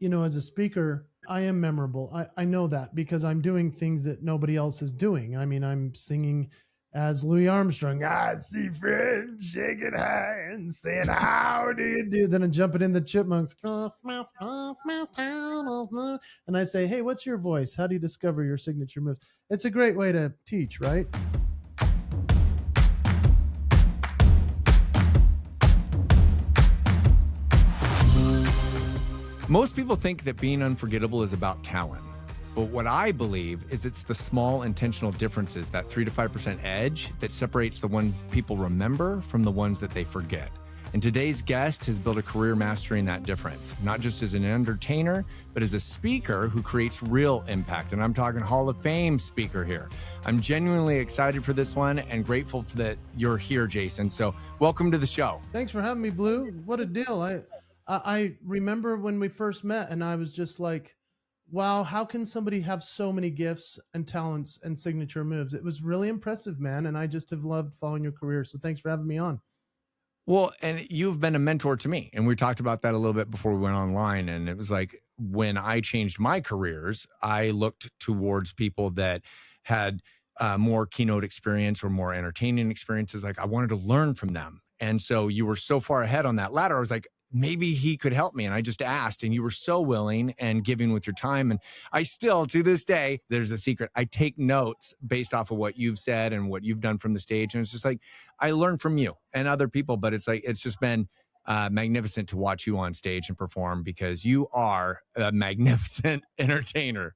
As a speaker, I am memorable. I know that because I'm doing things that nobody else is doing. I mean, I'm singing as Louis Armstrong. I see friends shaking hands, saying, "How do you do?" Then I'm jumping in the chipmunks. Christmas, Christmas time of love. And I say, "Hey, what's your voice? How do you discover your signature moves?" It's a great way to teach, right? Most people think that being unforgettable is about talent. But what I believe is it's the small intentional differences, that 3 to 5% edge that separates the ones people remember from the ones that they forget. And today's guest has built a career mastering that difference, not just as an entertainer, but as a speaker who creates real impact. And I'm talking Hall of Fame speaker here. I'm genuinely excited for this one and grateful that you're here, Jason. So welcome to the show. Thanks for having me, Blue. What a deal. I remember when we first met and I was just like, wow, how can somebody have so many gifts and talents and signature moves? It was really impressive, man. And I just have loved following your career. So thanks for having me on. Well, and you've been a mentor to me. And we talked about that a little bit before we went online. And it was like when I changed my careers, I looked towards people that had more keynote experience or more entertaining experiences. Like I wanted to learn from them. And so you were so far ahead on that ladder. I was like, maybe he could help me. And I just asked, and you were so willing and giving with your time. And I still, to this day, there's a secret. I take notes based off of what you've said and what you've done from the stage. And it's just like, I learn from you and other people, but it's like, it's just been magnificent to watch you on stage and perform because you are a magnificent entertainer.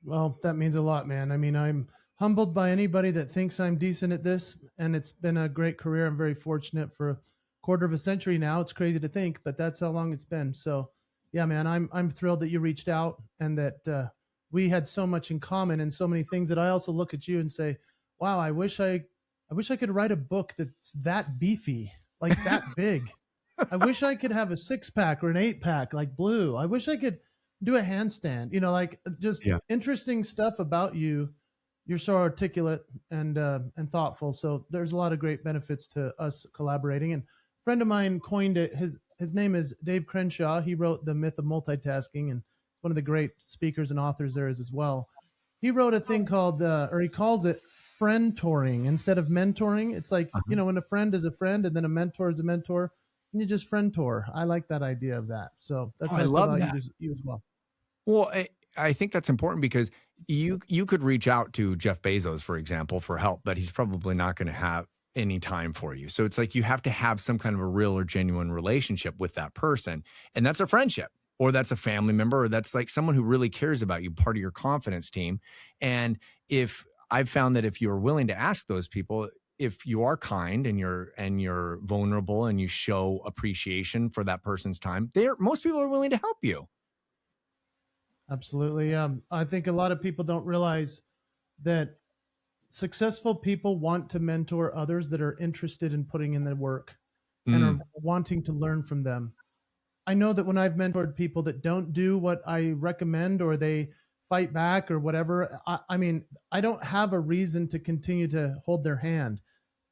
Well, that means a lot, man. I mean, I'm humbled by anybody that thinks I'm decent at this. And it's been a great career. I'm very fortunate for a quarter of a century now. It's crazy to think, but that's how long it's been. So yeah, man, I'm thrilled that you reached out and that we had so much in common and so many things that I also look at you and say, wow, I wish I could write a book that's that beefy, like that big. I wish I could have a 6-pack or an 8-pack like Blue. I wish I could do a handstand, like just interesting stuff about you. You're so articulate and thoughtful. So there's a lot of great benefits to us collaborating. And friend of mine coined it. His name is Dave Crenshaw. He wrote The Myth of Multitasking, and one of the great speakers and authors there is as well. He wrote a thing called, or he calls it friendtoring instead of mentoring. It's like, when a friend is a friend and then a mentor is a mentor, and you just friendtor. I like that idea of that. So that's how I feel about you as well. Well, I think that's important because you could reach out to Jeff Bezos, for example, for help, but he's probably not going to have any time for you. So it's like you have to have some kind of a real or genuine relationship with that person. And that's a friendship, or that's a family member, or that's like someone who really cares about you, part of your confidence team. And if I've found that if you're willing to ask those people, if you are kind and you're vulnerable and you show appreciation for that person's time, most people are willing to help you. Absolutely. I think a lot of people don't realize that successful people want to mentor others that are interested in putting in the work and are wanting to learn from them. I know that when I've mentored people that don't do what I recommend or they fight back or whatever, I mean, I don't have a reason to continue to hold their hand.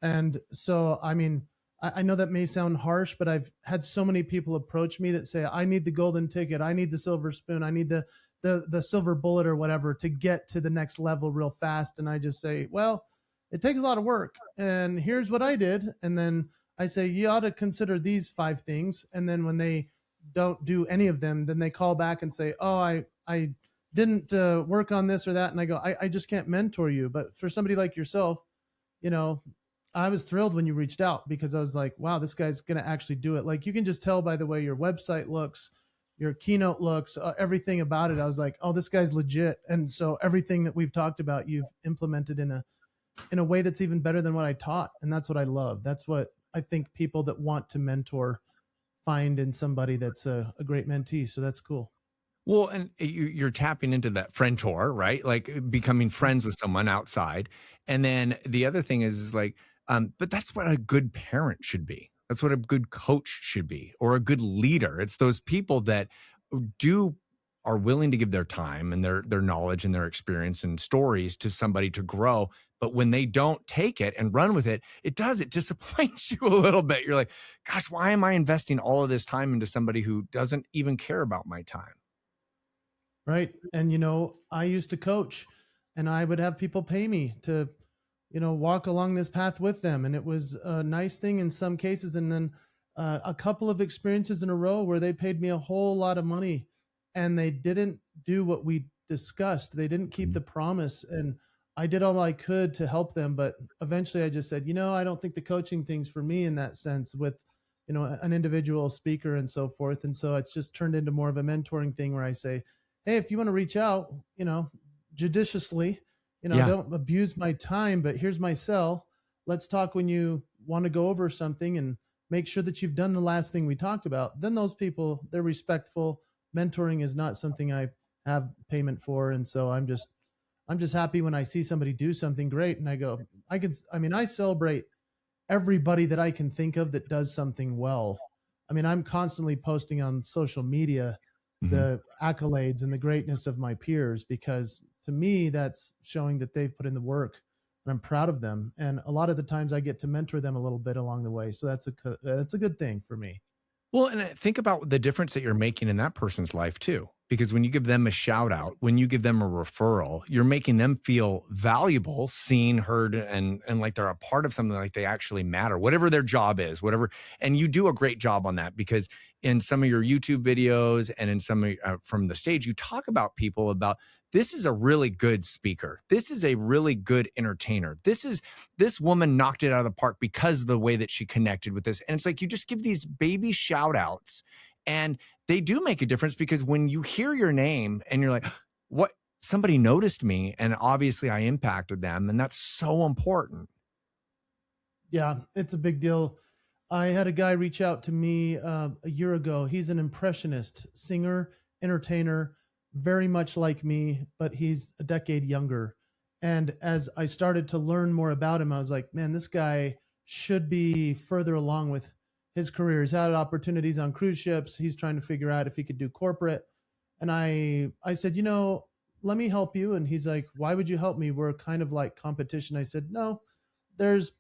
And so, I mean, I know that may sound harsh, but I've had so many people approach me that say, I need the golden ticket. I need the silver spoon. I need the silver bullet or whatever to get to the next level real fast. And I just say, well, it takes a lot of work. And here's what I did. And then I say, you ought to consider these 5 things. And then when they don't do any of them, then they call back and say, oh, I didn't work on this or that. And I go, I just can't mentor you. But for somebody like yourself, I was thrilled when you reached out because I was like, wow, this guy's going to actually do it. Like you can just tell by the way your website looks, your keynote looks, everything about it. I was like, oh, this guy's legit. And so everything that we've talked about, you've implemented in a way that's even better than what I taught. And that's what I love. That's what I think people that want to mentor find in somebody that's a great mentee. So that's cool. Well, and you're tapping into that friendtor, right? Like becoming friends with someone outside. And then the other thing is like, but that's what a good parent should be. That's what a good coach should be, or a good leader. It's those people that do are willing to give their time and their knowledge and their experience and stories to somebody to grow. But when they don't take it and run with it, it disappoints you a little bit. You're like, gosh, why am I investing all of this time into somebody who doesn't even care about my time? Right. And, I used to coach, and I would have people pay me to, walk along this path with them. And it was a nice thing in some cases. And then a couple of experiences in a row where they paid me a whole lot of money and they didn't do what we discussed. They didn't keep the promise. And I did all I could to help them. But eventually I just said, I don't think the coaching thing's for me in that sense with, an individual speaker and so forth. And so it's just turned into more of a mentoring thing where I say, hey, if you want to reach out, judiciously, Yeah. don't abuse my time, but here's my cell. Let's talk when you want to go over something and make sure that you've done the last thing we talked about. Then those people, they're respectful. Mentoring is not something I have payment for. And so I'm just happy when I see somebody do something great and I go, I celebrate everybody that I can think of that does something well. I'm constantly posting on social media the accolades and the greatness of my peers, because to me, that's showing that they've put in the work and I'm proud of them. And a lot of the times I get to mentor them a little bit along the way. So that's a good thing for me. Well, and think about the difference that you're making in that person's life too. Because when you give them a shout out, when you give them a referral, you're making them feel valuable, seen, heard, and like they're a part of something, like they actually matter, whatever their job is, whatever. And you do a great job on that, because in some of your YouTube videos and in some of from the stage, you talk about people about, this is a really good speaker. This is a really good entertainer. This woman knocked it out of the park because of the way that she connected with this. And it's like, you just give these baby shout outs and they do make a difference, because when you hear your name and you're like, what, somebody noticed me and obviously I impacted them. And that's so important. Yeah, it's a big deal. I had a guy reach out to me a year ago. He's an impressionist, singer, entertainer, very much like me, but he's a decade younger. And as I started to learn more about him, I was like, man, this guy should be further along with his career. He's had opportunities on cruise ships. He's trying to figure out if he could do corporate. And I said, let me help you. And he's like, why would you help me? We're kind of like competition. I said, no, there's,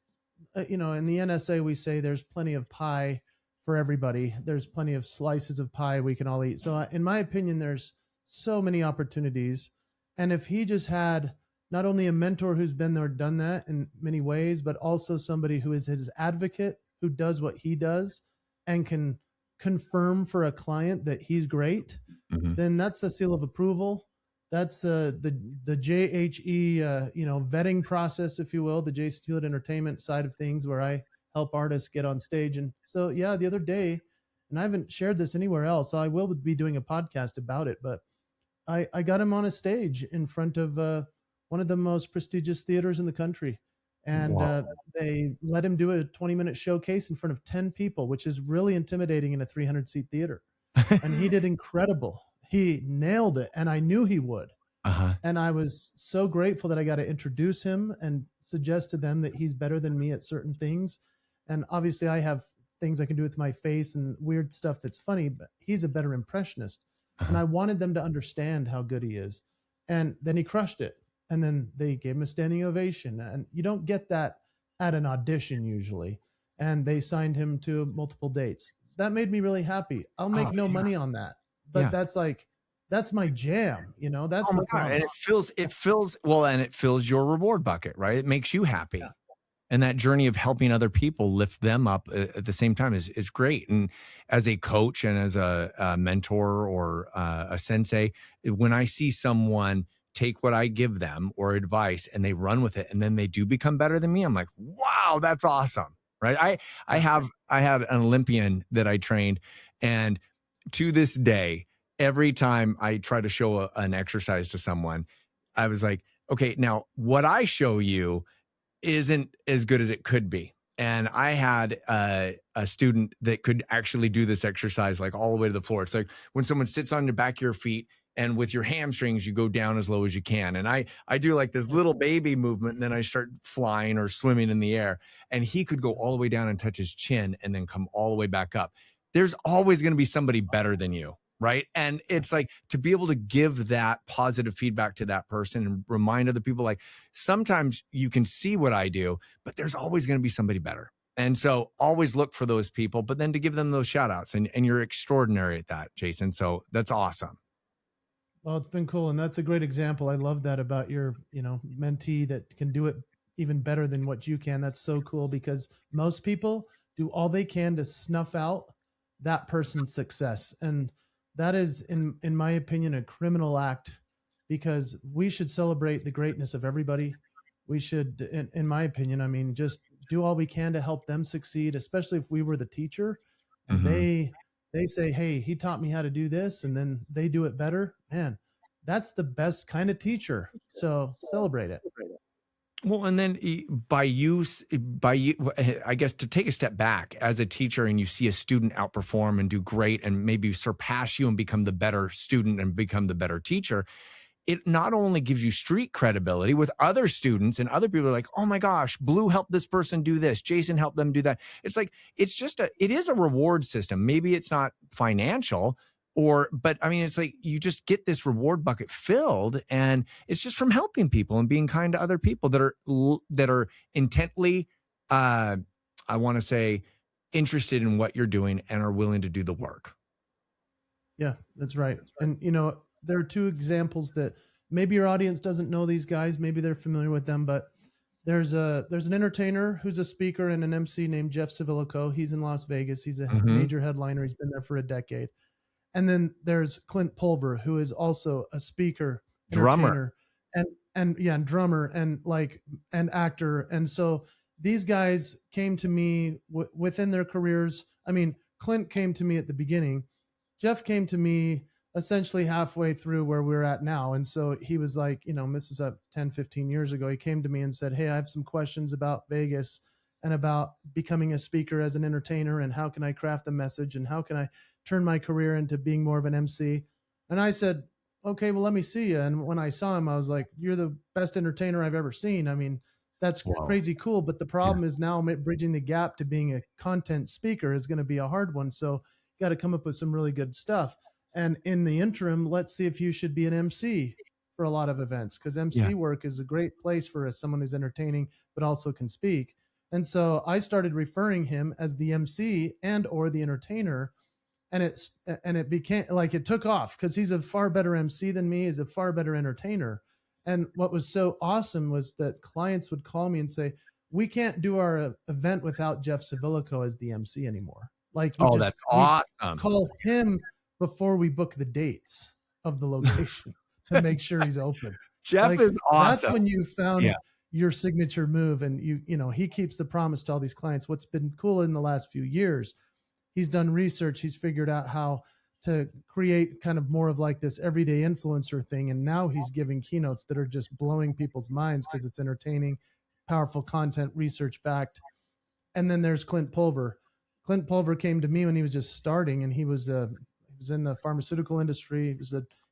in the NSA, we say there's plenty of pie for everybody. There's plenty of slices of pie we can all eat. So in my opinion, there's so many opportunities. And if he just had not only a mentor who's been there, done that in many ways, but also somebody who is his advocate, who does what he does and can confirm for a client that he's great, then that's the seal of approval. That's the JHE, vetting process, if you will, the Jason Hewlett entertainment side of things, where I help artists get on stage. And so, yeah, the other day, and I haven't shared this anywhere else, so I will be doing a podcast about it, but I got him on a stage in front of one of the most prestigious theaters in the country. And they let him do a 20-minute showcase in front of 10 people, which is really intimidating in a 300-seat theater. And he did incredible. He nailed it, and I knew he would. And I was so grateful that I got to introduce him and suggest to them that he's better than me at certain things. And obviously I have things I can do with my face and weird stuff that's funny, but he's a better impressionist. And I wanted them to understand how good he is. And then he crushed it. And then they gave him a standing ovation. And you don't get that at an audition usually. And they signed him to multiple dates. That made me really happy. I'll make no money on that. But that's my jam, that's the and it fills your reward bucket, right? It makes you happy. Yeah. And that journey of helping other people lift them up at the same time is great. And as a coach and as a mentor or a sensei, when I see someone take what I give them or advice and they run with it and then they do become better than me, I'm like, wow, that's awesome. Right. I had an Olympian that I trained, and to this day, every time I try to show an exercise to someone, I was like, okay, now what I show you isn't as good as it could be. And I had a student that could actually do this exercise like all the way to the floor. It's like when someone sits on the back of your feet and with your hamstrings, you go down as low as you can. And I do like this little baby movement, and then I start flying or swimming in the air. And he could go all the way down and touch his chin and then come all the way back up. There's always going to be somebody better than you. right? And it's like to be able to give that positive feedback to that person and remind other people, like, sometimes you can see what I do, but there's always going to be somebody better. And so always look for those people, but then to give them those shout outs, and you're extraordinary at that, Jason. So that's awesome. Well, it's been cool. And that's a great example. I love that about your, mentee that can do it even better than what you can. That's so cool because most people do all they can to snuff out that person's success. And that is, in my opinion, a criminal act because we should celebrate the greatness of everybody. We should, in my opinion, I mean, just do all we can to help them succeed, especially if we were the teacher and they say, hey, he taught me how to do this, and then they do it better. Man, that's the best kind of teacher. So celebrate it. Well, and then by you, I guess, to take a step back as a teacher and you see a student outperform and do great and maybe surpass you and become the better student and become the better teacher, it not only gives you street credibility with other students, and other people are like, oh my gosh, Blue helped this person do this, Jason helped them do that. It's like, it is a reward system. Maybe it's not financial, but I mean, it's like you just get this reward bucket filled, and it's just from helping people and being kind to other people that are intently, I want to say, interested in what you're doing and are willing to do the work. Yeah, that's right. And there are two examples that maybe your audience doesn't know these guys, maybe they're familiar with them, but there's an entertainer who's a speaker and an MC named Jeff Civillico. He's in Las Vegas. He's a major headliner. He's been there for a decade. And then there's Clint Pulver, who is also a speaker, drummer, and drummer and actor. And so these guys came to me within their careers. I mean, Clint came to me at the beginning. Jeff came to me essentially halfway through where we're at now. And so he was like, this is 10, 15 years ago. He came to me and said, hey, I have some questions about Vegas and about becoming a speaker as an entertainer, and how can I craft the message, and how can I turn my career into being more of an MC. And I said, okay, well, let me see you. And when I saw him, I was like, you're the best entertainer I've ever seen. I mean, that's crazy cool. But the problem is now bridging the gap to being a content speaker is going to be a hard one. So you got to come up with some really good stuff. And in the interim, let's see if you should be an MC for a lot of events, because MC work is a great place for someone who's entertaining, but also can speak. And so I started referring him as the MC and or the entertainer. And it became like, it took off because he's a far better MC than me. He's a far better entertainer. And what was so awesome was that clients would call me and say, we can't do our event without Jeff Civillico as the MC anymore. Like, that's awesome. Call him before we book the dates of the location to make sure he's open. Jeff is awesome. That's when you found your signature move. And he keeps the promise to all these clients. What's been cool in the last few years, he's done research. He's figured out how to create kind of more of like this everyday influencer thing. And now he's giving keynotes that are just blowing people's minds because it's entertaining, powerful content, research backed. And then there's Clint Pulver. Clint Pulver came to me when he was just starting, and he was in the pharmaceutical industry.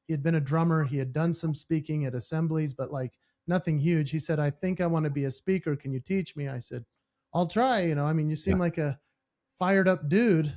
He had been a drummer. He had done some speaking at assemblies, but like nothing huge. He said, I think I want to be a speaker. Can you teach me? I said, I'll try. You seem like a fired up dude.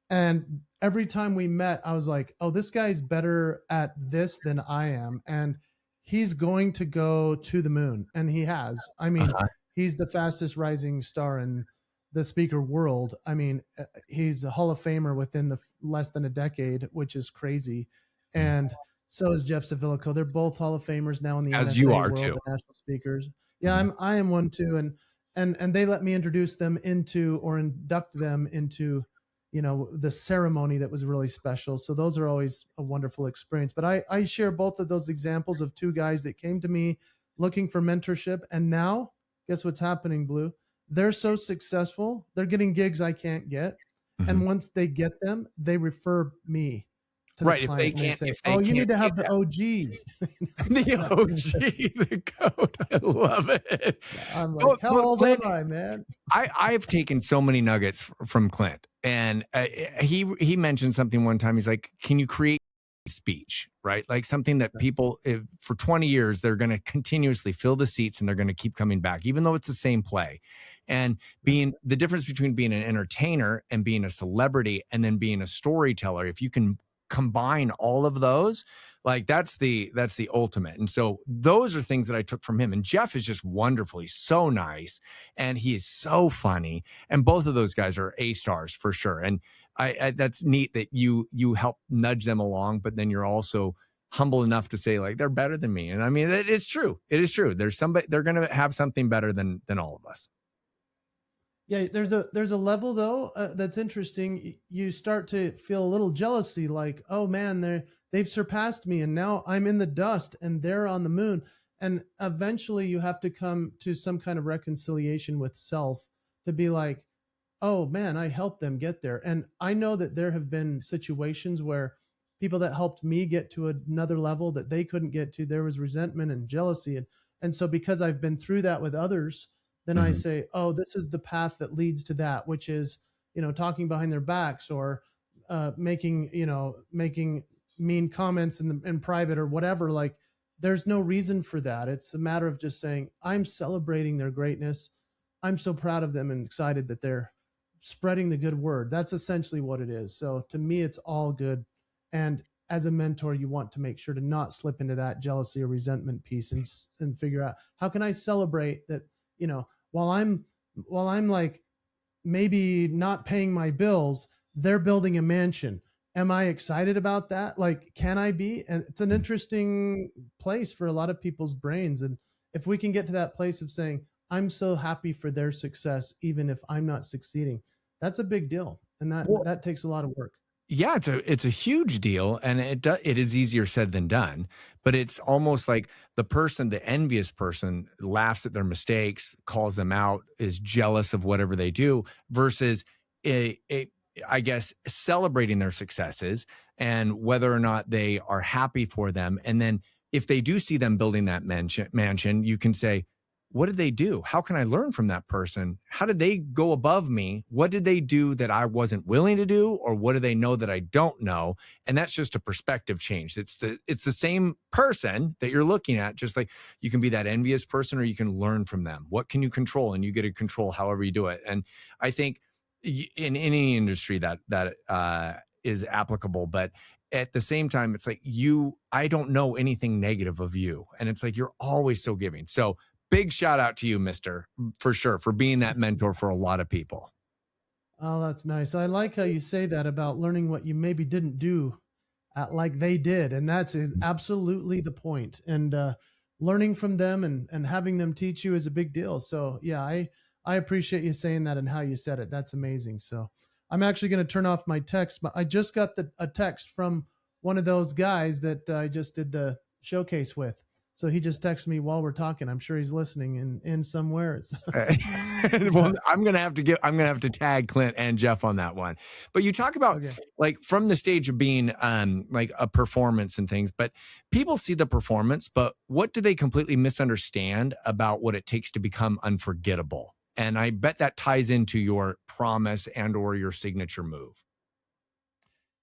And every time we met, I was like, oh, this guy's better at this than I am. And he's going to go to the moon. And he has. I mean, he's the fastest rising star in the speaker world. I mean, he's a Hall of Famer within the less than a decade, which is crazy. And so is Jeff Civillico. They're both Hall of Famers now in the As NSA you are world, too. the national speakers. Yeah, I am one too. And they let me introduce them into, or induct them into, the ceremony that was really special. So those are always a wonderful experience. But I share both of those examples of two guys that came to me looking for mentorship. And now, guess what's happening, Blue? They're so successful. They're getting gigs I can't get. And once they get them, they refer me to the client. If they can't, you need to have the OG. The OG, the code. I love it. I'm like, how old am I, man? I've taken so many nuggets from Clint. And he mentioned something one time. He's like, can you create speech, right? Like something that people, for 20 years, they're going to continuously fill the seats and they're going to keep coming back, even though it's the same play. And being the difference between being an entertainer and being a celebrity and then being a storyteller, if you can combine all of those, like that's the ultimate. And so those are things that I took from him. And Jeff is just wonderful. He's so nice and he is so funny. And both of those guys are A stars for sure. And I that's neat that you help nudge them along, but then you're also humble enough to say like they're better than me. And I mean, it's true. It is true. There's somebody, they're going to have something better than all of us. Yeah, there's a level though that's interesting. You start to feel a little jealousy, like, oh man, they've surpassed me, and now I'm in the dust, and they're on the moon. And eventually, you have to come to some kind of reconciliation with self to be like, oh man, I helped them get there. And I know that there have been situations where people that helped me get to another level that they couldn't get to, there was resentment and jealousy, and so because I've been through that with others, then I say, oh, this is the path that leads to that, which is, talking behind their backs or making mean comments in private or whatever. Like, there's no reason for that. It's a matter of just saying, I'm celebrating their greatness. I'm so proud of them and excited that they're spreading the good word. That's essentially what it is. So to me, it's all good. And as a mentor, you want to make sure to not slip into that jealousy or resentment piece and figure out, how can I celebrate that, while I'm like maybe not paying my bills, they're building a mansion. Am I excited about that? Like, can I be? And it's an interesting place for a lot of people's brains. And if we can get to that place of saying, I'm so happy for their success, even if I'm not succeeding, that's a big deal. And that takes a lot of work. Yeah, it's a huge deal, and it is easier said than done. But it's almost like the envious person, laughs at their mistakes, calls them out, is jealous of whatever they do, versus I guess celebrating their successes and whether or not they are happy for them. And then if they do see them building that mansion, you can say, what did they do? How can I learn from that person? How did they go above me? What did they do that I wasn't willing to do? Or what do they know that I don't know? And that's just a perspective change. It's the same person that you're looking at, just like you can be that envious person or you can learn from them. What can you control? And you get to control however you do it. And I think in any industry that is applicable, but at the same time, it's like I don't know anything negative of you. And it's like, you're always so giving. So big shout out to you, mister, for sure, for being that mentor for a lot of people. Oh, that's nice. I like how you say that about learning what you maybe didn't do like they did. And that's absolutely the point. And learning from them and having them teach you is a big deal. So yeah, I appreciate you saying that and how you said it. That's amazing. So I'm actually going to turn off my text, but I just got a text from one of those guys that I just did the showcase with. So he just texted me while we're talking. I'm sure he's listening in somewhere. Well, I'm gonna have to tag Clint and Jeff on that one. But you talk about like from the stage of being like a performance and things, but people see the performance, but what do they completely misunderstand about what it takes to become unforgettable? And I bet that ties into your promise and or your signature move.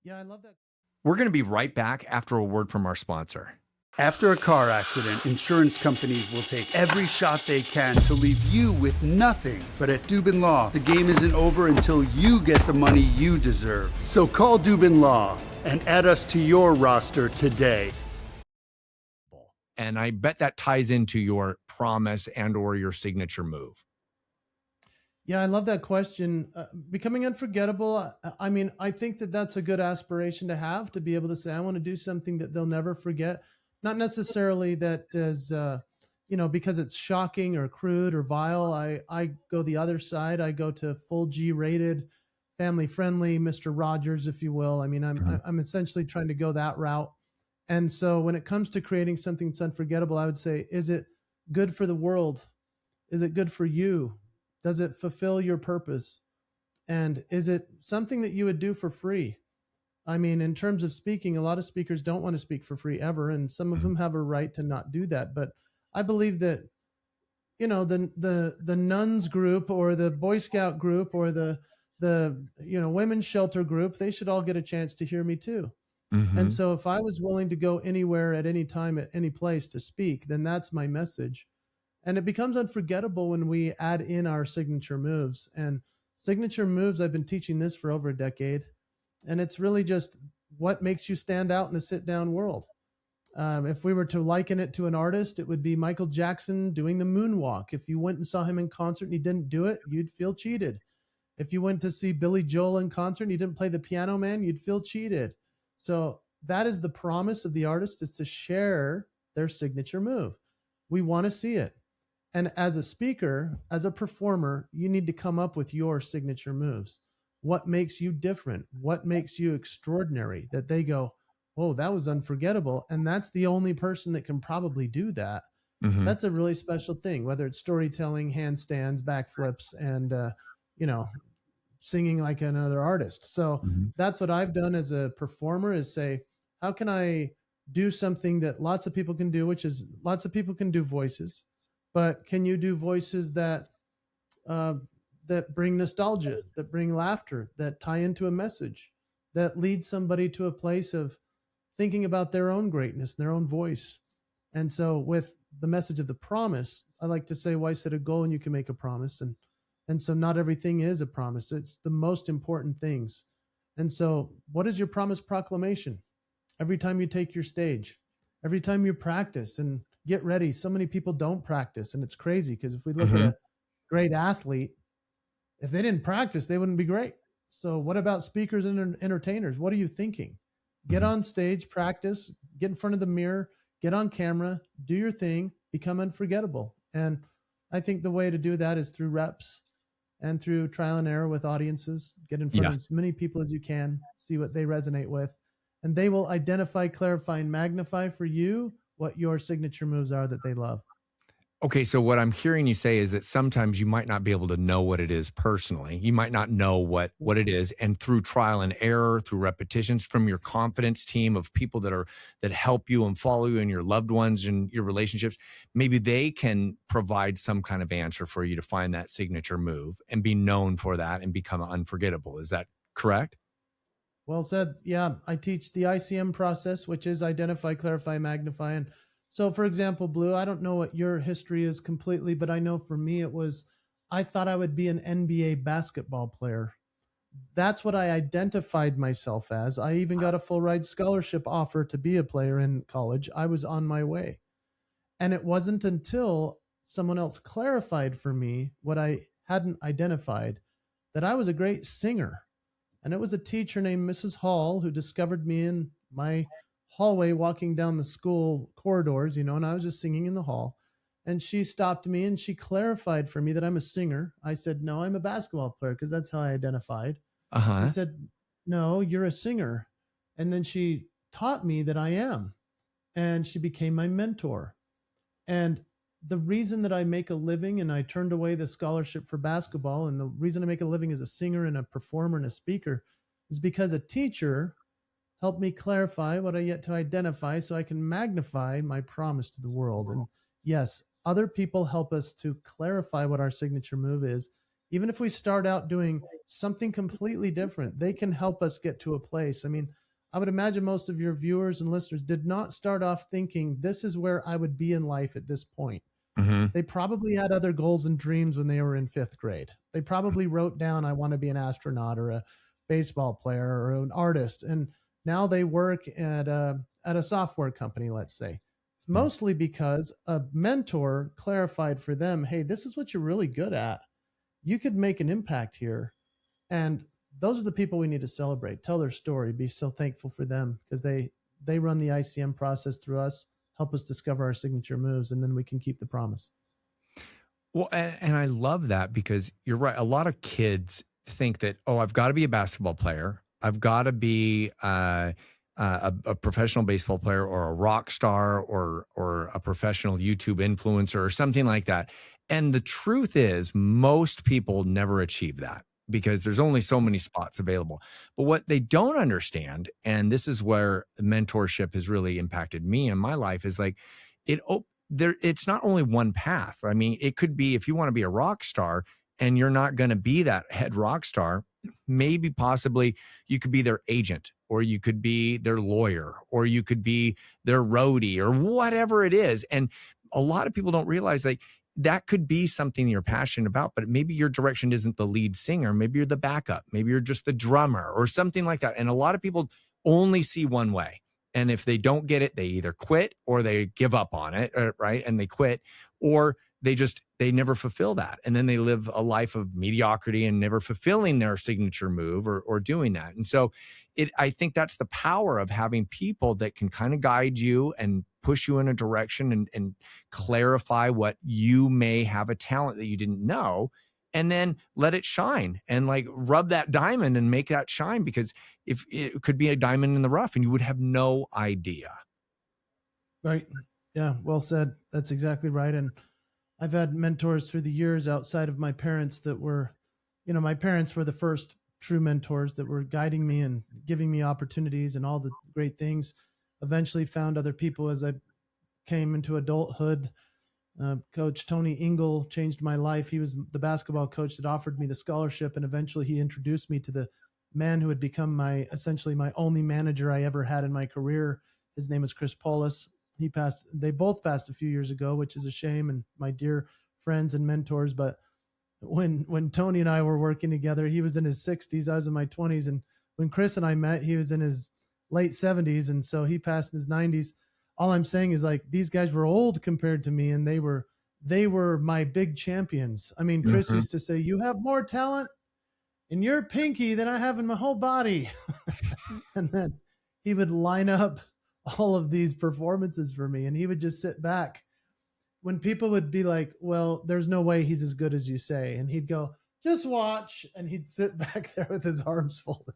Yeah, I love that. We're going to be right back after a word from our sponsor. After a car accident, insurance companies will take every shot they can to leave you with nothing. But at Dubin Law, the game isn't over until you get the money you deserve. So call Dubin Law and add us to your roster today. And I bet that ties into your promise and or your signature move. Yeah, I love that question. Becoming unforgettable. I mean, I think that's a good aspiration to have, to be able to say, I want to do something that they'll never forget. Not necessarily that as, because it's shocking or crude or vile. I go the other side. I go to full G-rated, family-friendly, Mr. Rogers, if you will. I mean, I'm essentially trying to go that route. And so when it comes to creating something that's unforgettable, I would say, is it good for the world? Is it good for you? Does it fulfill your purpose? And is it something that you would do for free? I mean, in terms of speaking, a lot of speakers don't want to speak for free ever, and some of them have a right to not do that. But I believe that, the nuns group or the Boy Scout group or the women's shelter group, they should all get a chance to hear me too. Mm-hmm. And so if I was willing to go anywhere at any time at any place to speak, then that's my message. And it becomes unforgettable when we add in our signature moves. And signature moves, I've been teaching this for over a decade. And it's really just what makes you stand out in a sit down world? If we were to liken it to an artist, it would be Michael Jackson doing the moonwalk. If you went and saw him in concert and he didn't do it, you'd feel cheated. If you went to see Billy Joel in concert and he didn't play the Piano Man, you'd feel cheated. So that is the promise of the artist, is to share their signature move. We want to see it. And as a speaker, as a performer, you need to come up with your signature moves. What makes you different? What makes you extraordinary? That they go, oh, that was unforgettable. And that's the only person that can probably do that. Mm-hmm. That's a really special thing, whether it's storytelling, handstands, backflips, and, singing like another artist. So that's what I've done as a performer, is say, how can I do something that lots of people can do, which is lots of people can do voices, but can you do voices that bring nostalgia, that bring laughter, that tie into a message, that lead somebody to a place of thinking about their own greatness, their own voice? And so with the message of the promise, I like to say, why set a goal and you can make a promise? And so not everything is a promise. It's the most important things. And so what is your promise proclamation? Every time you take your stage, every time you practice and get ready. So many people don't practice, and it's crazy, because if we look at a great athlete, if they didn't practice, they wouldn't be great. So what about speakers and entertainers? What are you thinking? Get on stage, practice, get in front of the mirror, get on camera, do your thing, become unforgettable. And I think the way to do that is through reps and through trial and error with audiences. Get in front of as many people as you can, see what they resonate with, and they will identify, clarify, and magnify for you what your signature moves are that they love. Okay, so what I'm hearing you say is that sometimes you might not be able to know what it is personally. You might not know what it is, and through trial and error, through repetitions from your confidence team of people that help you and follow you and your loved ones and your relationships, maybe they can provide some kind of answer for you to find that signature move and be known for that and become unforgettable. Is that correct? Well said. Yeah, I teach the ICM process, which is identify, clarify, magnify. And so, for example, Blue, I don't know what your history is completely, but I know for me it was, I thought I would be an NBA basketball player. That's what I identified myself as. I even got a full ride scholarship offer to be a player in college. I was on my way. And it wasn't until someone else clarified for me what I hadn't identified, that I was a great singer. And it was a teacher named Mrs. Hall who discovered me in my hallway walking down the school corridors, and I was just singing in the hall. And she stopped me and she clarified for me that I'm a singer. I said, no, I'm a basketball player, because that's how I identified. She said, no, you're a singer. And then she taught me that I am. And she became my mentor. And the reason that I make a living, and I turned away the scholarship for basketball, and the reason I make a living as a singer and a performer and a speaker, is because a teacher help me clarify what I yet to identify so I can magnify my promise to the world. And yes, other people help us to clarify what our signature move is. Even if we start out doing something completely different, they can help us get to a place. I mean, I would imagine most of your viewers and listeners did not start off thinking, this is where I would be in life at this point. They probably had other goals and dreams when they were in 5th grade. They probably wrote down, I want to be an astronaut or a baseball player or an artist. And now they work at a software company, let's say. It's mostly because a mentor clarified for them, hey, this is what you're really good at. You could make an impact here. And those are the people we need to celebrate, tell their story, be so thankful for them, because they run the ICM process through us, help us discover our signature moves, and then we can keep the promise. Well, and I love that, because you're right. A lot of kids think that, oh, I've got to be a basketball player. I've got to be a professional baseball player, or a rock star, or a professional YouTube influencer, or something like that. And the truth is, most people never achieve that, because there's only so many spots available. But what they don't understand, and this is where mentorship has really impacted me in my life, is like it's not only one path. I mean, it could be, if you want to be a rock star and you're not going to be that head rock star, maybe possibly you could be their agent, or you could be their lawyer, or you could be their roadie, or whatever it is. And a lot of people don't realize that could be something you're passionate about, but maybe your direction isn't the lead singer. Maybe you're the backup. Maybe you're just the drummer or something like that. And a lot of people only see one way. And if they don't get it, they either quit or they give up on it, right? And they quit, or they never fulfill that. And then they live a life of mediocrity and never fulfilling their signature move or doing that. And so I think that's the power of having people that can kind of guide you and push you in a direction and clarify what you may have a talent that you didn't know, and then let it shine and like rub that diamond and make that shine, because if it could be a diamond in the rough and you would have no idea. Right. Yeah. Well said. That's exactly right. And I've had mentors through the years outside of my parents that were, my parents were the first true mentors that were guiding me and giving me opportunities and all the great things. Eventually found other people as I came into adulthood. Coach Tony Ingle changed my life. He was the basketball coach that offered me the scholarship, and eventually he introduced me to the man who had become essentially my only manager I ever had in my career. His name is Chris Paulus. They both passed a few years ago, which is a shame, and my dear friends and mentors. But when Tony and I were working together, he was in his 60s, I was in my 20s. And when Chris and I met, he was in his late 70s. And so he passed in his 90s. All I'm saying is, like, these guys were old compared to me, and they were my big champions. I mean, Chris used to say, "You have more talent in your pinky than I have in my whole body." And then he would line up all of these performances for me, and he would just sit back when people would be like, "Well, there's no way he's as good as you say." And he'd go, "Just watch." And he'd sit back there with his arms folded.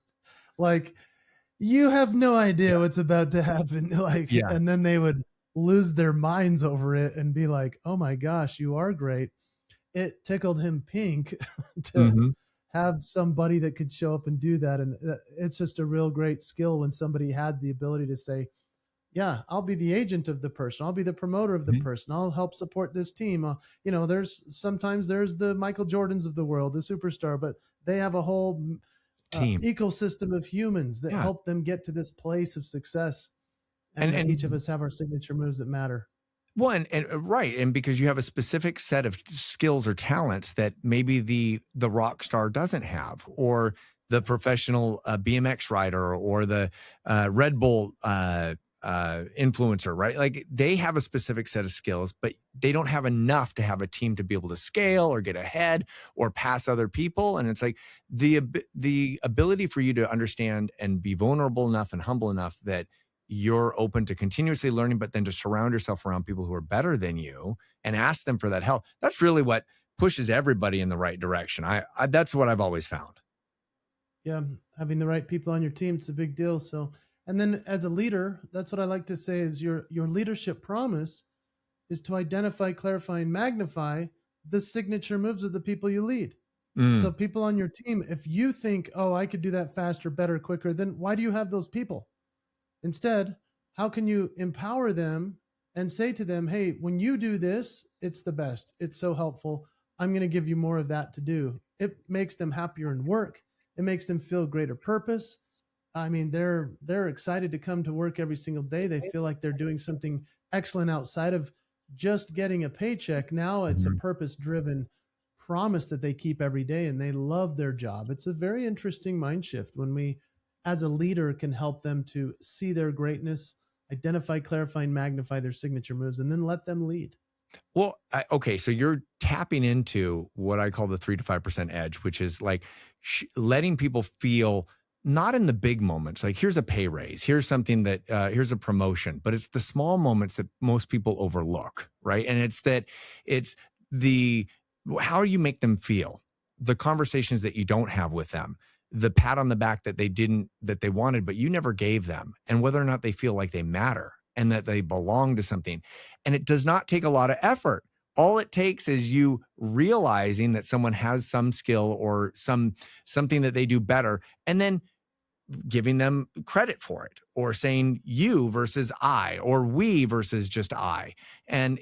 Like, you have no idea what's about to happen. Like, and then they would lose their minds over it and be like, "Oh my gosh, you are great." It tickled him pink to have somebody that could show up and do that. And it's just a real great skill when somebody has the ability to say, "Yeah, I'll be the agent of the person. I'll be the promoter of the person. I'll help support this team." Sometimes there's the Michael Jordans of the world, the superstar, but they have a whole team ecosystem of humans that help them get to this place of success. And each of us have our signature moves that matter. One, and right. And because you have a specific set of skills or talents that maybe the rock star doesn't have, or the professional BMX rider, or the Red Bull influencer, right? Like, they have a specific set of skills, but they don't have enough to have a team to be able to scale or get ahead or pass other people. And it's like the ability for you to understand and be vulnerable enough and humble enough that you're open to continuously learning, but then to surround yourself around people who are better than you and ask them for that help. That's really what pushes everybody in the right direction. That's what I've always found. Yeah. Having the right people on your team, it's a big deal. So, and then as a leader, that's what I like to say is your leadership promise is to identify, clarify, and magnify the signature moves of the people you lead. So people on your team, if you think, "Oh, I could do that faster, better, quicker," then why do you have those people? Instead, how can you empower them and say to them, "Hey, when you do this, it's the best. It's so helpful. I'm going to give you more of that to do." It makes them happier in work. It makes them feel greater purpose. I mean, they're excited to come to work every single day. They feel like they're doing something excellent outside of just getting a paycheck. Now it's a purpose-driven promise that they keep every day, and they love their job. It's a very interesting mind shift when we, as a leader, can help them to see their greatness, identify, clarify, and magnify their signature moves, and then let them lead. Well, okay, so you're tapping into what I call the 3 to 5% edge, which is like letting people feel not in the big moments, like here's a pay raise, here's something that, here's a promotion, but it's the small moments that most people overlook, right? And it's how you make them feel, the conversations that you don't have with them, the pat on the back that they wanted, but you never gave them, and whether or not they feel like they matter and that they belong to something. And it does not take a lot of effort. All it takes is you realizing that someone has some skill or something that they do better, and then giving them credit for it, or saying you versus I, or we versus just I. And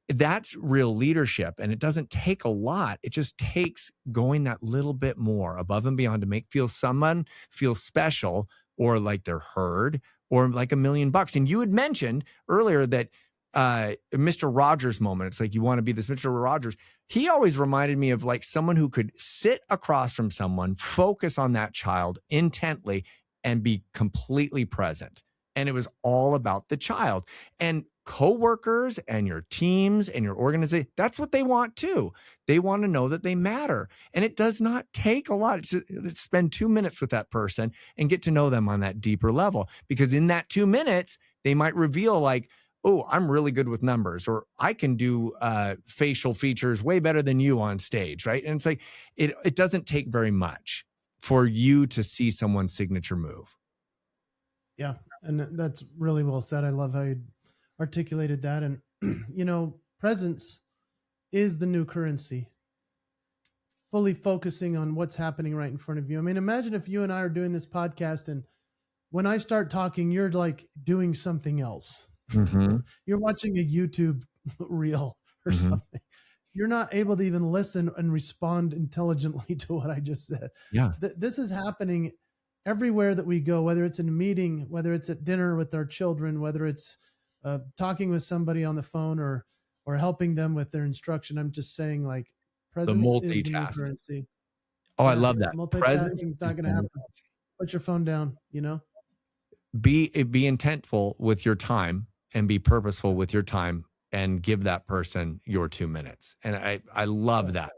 that's real leadership. And it doesn't take a lot. It just takes going that little bit more above and beyond to make someone feel special, or like they're heard, or like $1 million. And you had mentioned earlier that Mr. Rogers moment. It's like, you want to be this Mr. Rogers. He always reminded me of like someone who could sit across from someone, focus on that child intently, and be completely present. And it was all about the child. And coworkers and your teams and your organization, that's what they want too. They want to know that they matter. And it does not take a lot to spend 2 minutes with that person and get to know them on that deeper level. Because in that 2 minutes, they might reveal like, oh, I'm really good with numbers, or I can do facial features way better than you on stage, right? And it's like, it doesn't take very much for you to see someone's signature move. Yeah. And that's really well said. I love how you articulated that. And, presence is the new currency. Fully focusing on what's happening right in front of you. I mean, imagine if you and I are doing this podcast and when I start talking, you're like doing something else. Mm-hmm. You're watching a YouTube reel or something. You're not able to even listen and respond intelligently to what I just said. Yeah. This is happening everywhere that we go, whether it's in a meeting, whether it's at dinner with our children, whether it's talking with somebody on the phone or helping them with their instruction. I'm just saying, like, presence is the new currency. Oh, I love that. Multitasking is not going to happen. Put your phone down, Be intentful with your time and be purposeful with your time and give that person your 2 minutes. And I love that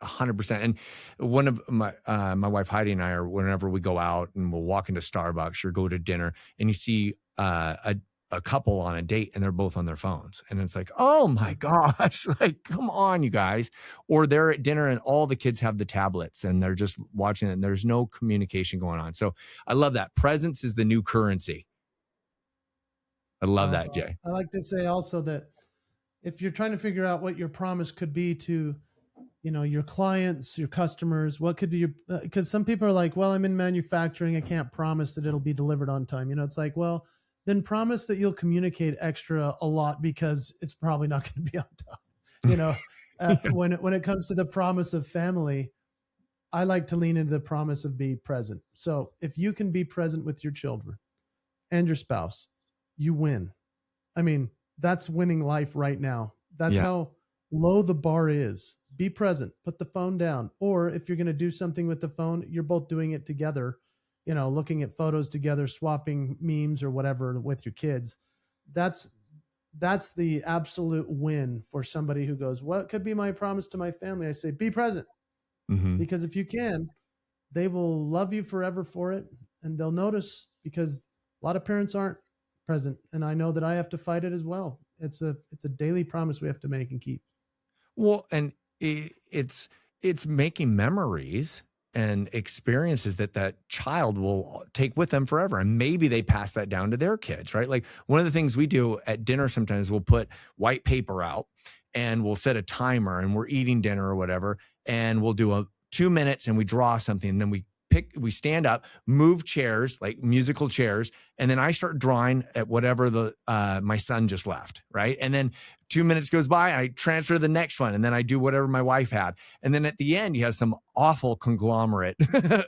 100%. And one of my wife Heidi and I are, whenever we go out and we'll walk into Starbucks or go to dinner and you see a couple on a date and they're both on their phones. And it's like, oh my gosh, like, come on, you guys. Or they're at dinner and all the kids have the tablets and they're just watching it and there's no communication going on. So I love that. Presence is the new currency. I love that, Jay. I like to say also that if you're trying to figure out what your promise could be to, your clients, your customers, what could be because some people are like, well, I'm in manufacturing. I can't promise that it'll be delivered on time. It's like, well, then promise that you'll communicate extra a lot because it's probably not going to be on time. When it comes to the promise of family, I like to lean into the promise of be present. So if you can be present with your children and your spouse, you win. I mean, that's winning life right now. That's how low the bar is. Be present, put the phone down. Or if you're going to do something with the phone, you're both doing it together, looking at photos together, swapping memes or whatever with your kids. That's the absolute win for somebody who goes, what could be my promise to my family? I say, be present. Because if you can, they will love you forever for it. And they'll notice because a lot of parents aren't present. And I know that I have to fight it as well. It's a daily promise we have to make and keep. Well, and it's making memories and experiences that child will take with them forever. And maybe they pass that down to their kids, right? Like one of the things we do at dinner, sometimes we'll put white paper out and we'll set a timer and we're eating dinner or whatever. And we'll do 2 minutes and we draw something. And then we stand up, move chairs, like musical chairs. And then I start drawing at whatever my son just left. Right. And then 2 minutes goes by, I transfer to the next one. And then I do whatever my wife had. And then at the end, you have some awful conglomerate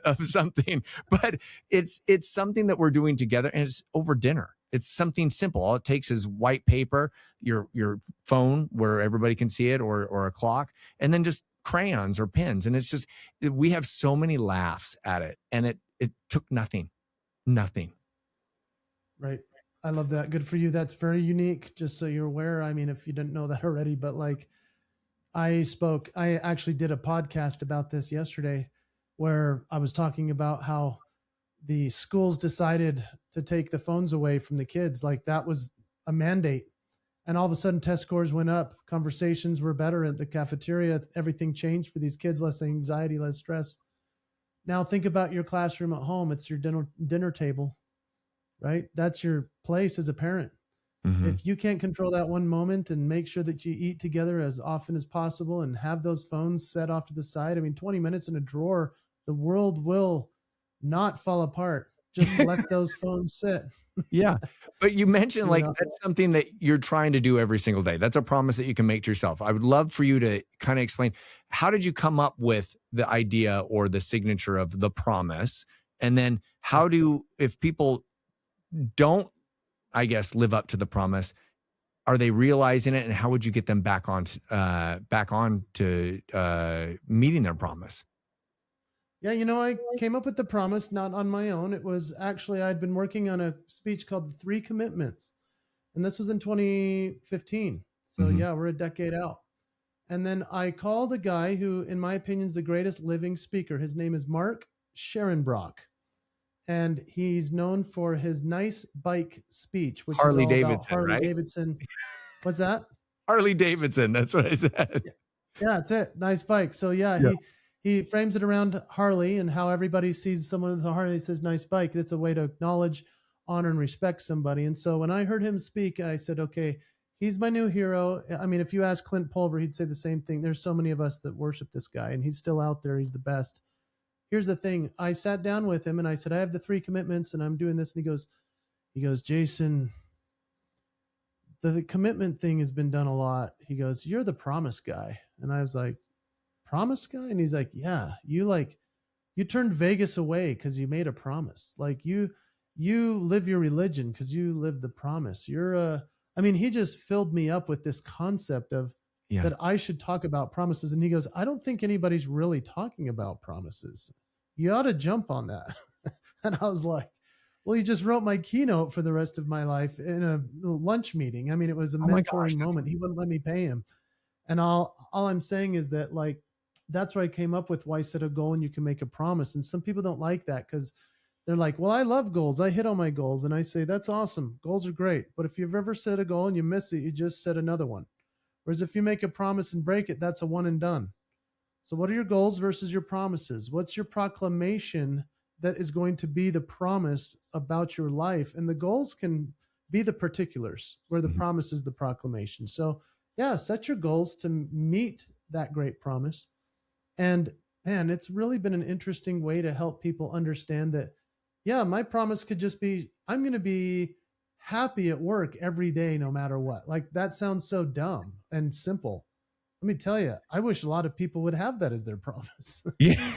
of something, but it's something that we're doing together and it's over dinner. It's something simple. All it takes is white paper, your phone where everybody can see it or a clock, and then just crayons or pens. And it's just, we have so many laughs at it and it took nothing. Right. I love that. Good for you. That's very unique. Just so you're aware. I mean, if you didn't know that already, but like I actually did a podcast about this yesterday where I was talking about how the schools decided to take the phones away from the kids. Like that was a mandate. And all of a sudden test scores went up. Conversations were better at the cafeteria. Everything changed for these kids, less anxiety, less stress. Now think about your classroom at home. It's your dinner table, right? That's your place as a parent. If you can't control that one moment and make sure that you eat together as often as possible and have those phones set off to the side, 20 minutes in a drawer, the world will not fall apart. Just let those phones sit. Yeah. But you mentioned that's something that you're trying to do every single day. That's a promise that you can make to yourself. I would love for you to kind of explain, how did you come up with the idea or the signature of the promise? And then if people don't, I guess, live up to the promise, are they realizing it? And how would you get them back on to meeting their promise? Yeah, I came up with the promise not on my own. It was actually, I'd been working on a speech called The Three Commitments, and this was in 2015. So Mhm. yeah, we're a decade out. And then I called a guy who, in my opinion, is the greatest living speaker. His name is Mark Scherenbrock, and he's known for his nice bike speech, which is Harley all about Davidson, Harley right? Davidson. What's that? Harley Davidson. That's what I said. Yeah, that's it. Nice bike. So yeah, Yeah. he frames it around Harley and how everybody sees someone with a Harley says nice bike. It's a way to acknowledge, honor, and respect somebody. And so when I heard him speak, I said, okay, he's my new hero. I mean, if you ask Clint Pulver, he'd say the same thing. There's so many of us that worship this guy, and he's still out there. He's the best. Here's the thing. I sat down with him and I said, I have the 3 commitments and I'm doing this. And he goes, Jason, the commitment thing has been done a lot. He goes, you're the promise guy. And I was like, promise guy? And he's like, yeah, you turned Vegas away because you made a promise. Like you live your religion because you live the promise. I mean, he just filled me up with this concept of Yeah. that I should talk about promises. And he goes, I don't think anybody's really talking about promises. You ought to jump on that. And I was like, well, you just wrote my keynote for the rest of my life in a lunch meeting. I mean, it was a Oh my mentoring gosh, moment. He wouldn't let me pay him. And all I'm saying is that, like, that's where I came up with why set a goal and you can make a promise. And some people don't like that because they're like, well, I love goals. I hit all my goals. And I say, that's awesome. Goals are great. But if you've ever set a goal and you miss it, you just set another one. Whereas if you make a promise and break it, that's a one and done. So what are your goals versus your promises? What's your proclamation that is going to be the promise about your life? And the goals can be the particulars where the promise is the proclamation. So yeah, set your goals to meet that great promise. And man, it's really been an interesting way to help people understand that, yeah, my promise could just be, I'm going to be happy at work every day, no matter what. Like that sounds so dumb and simple. Let me tell you, I wish a lot of people would have that as their promise. Yeah.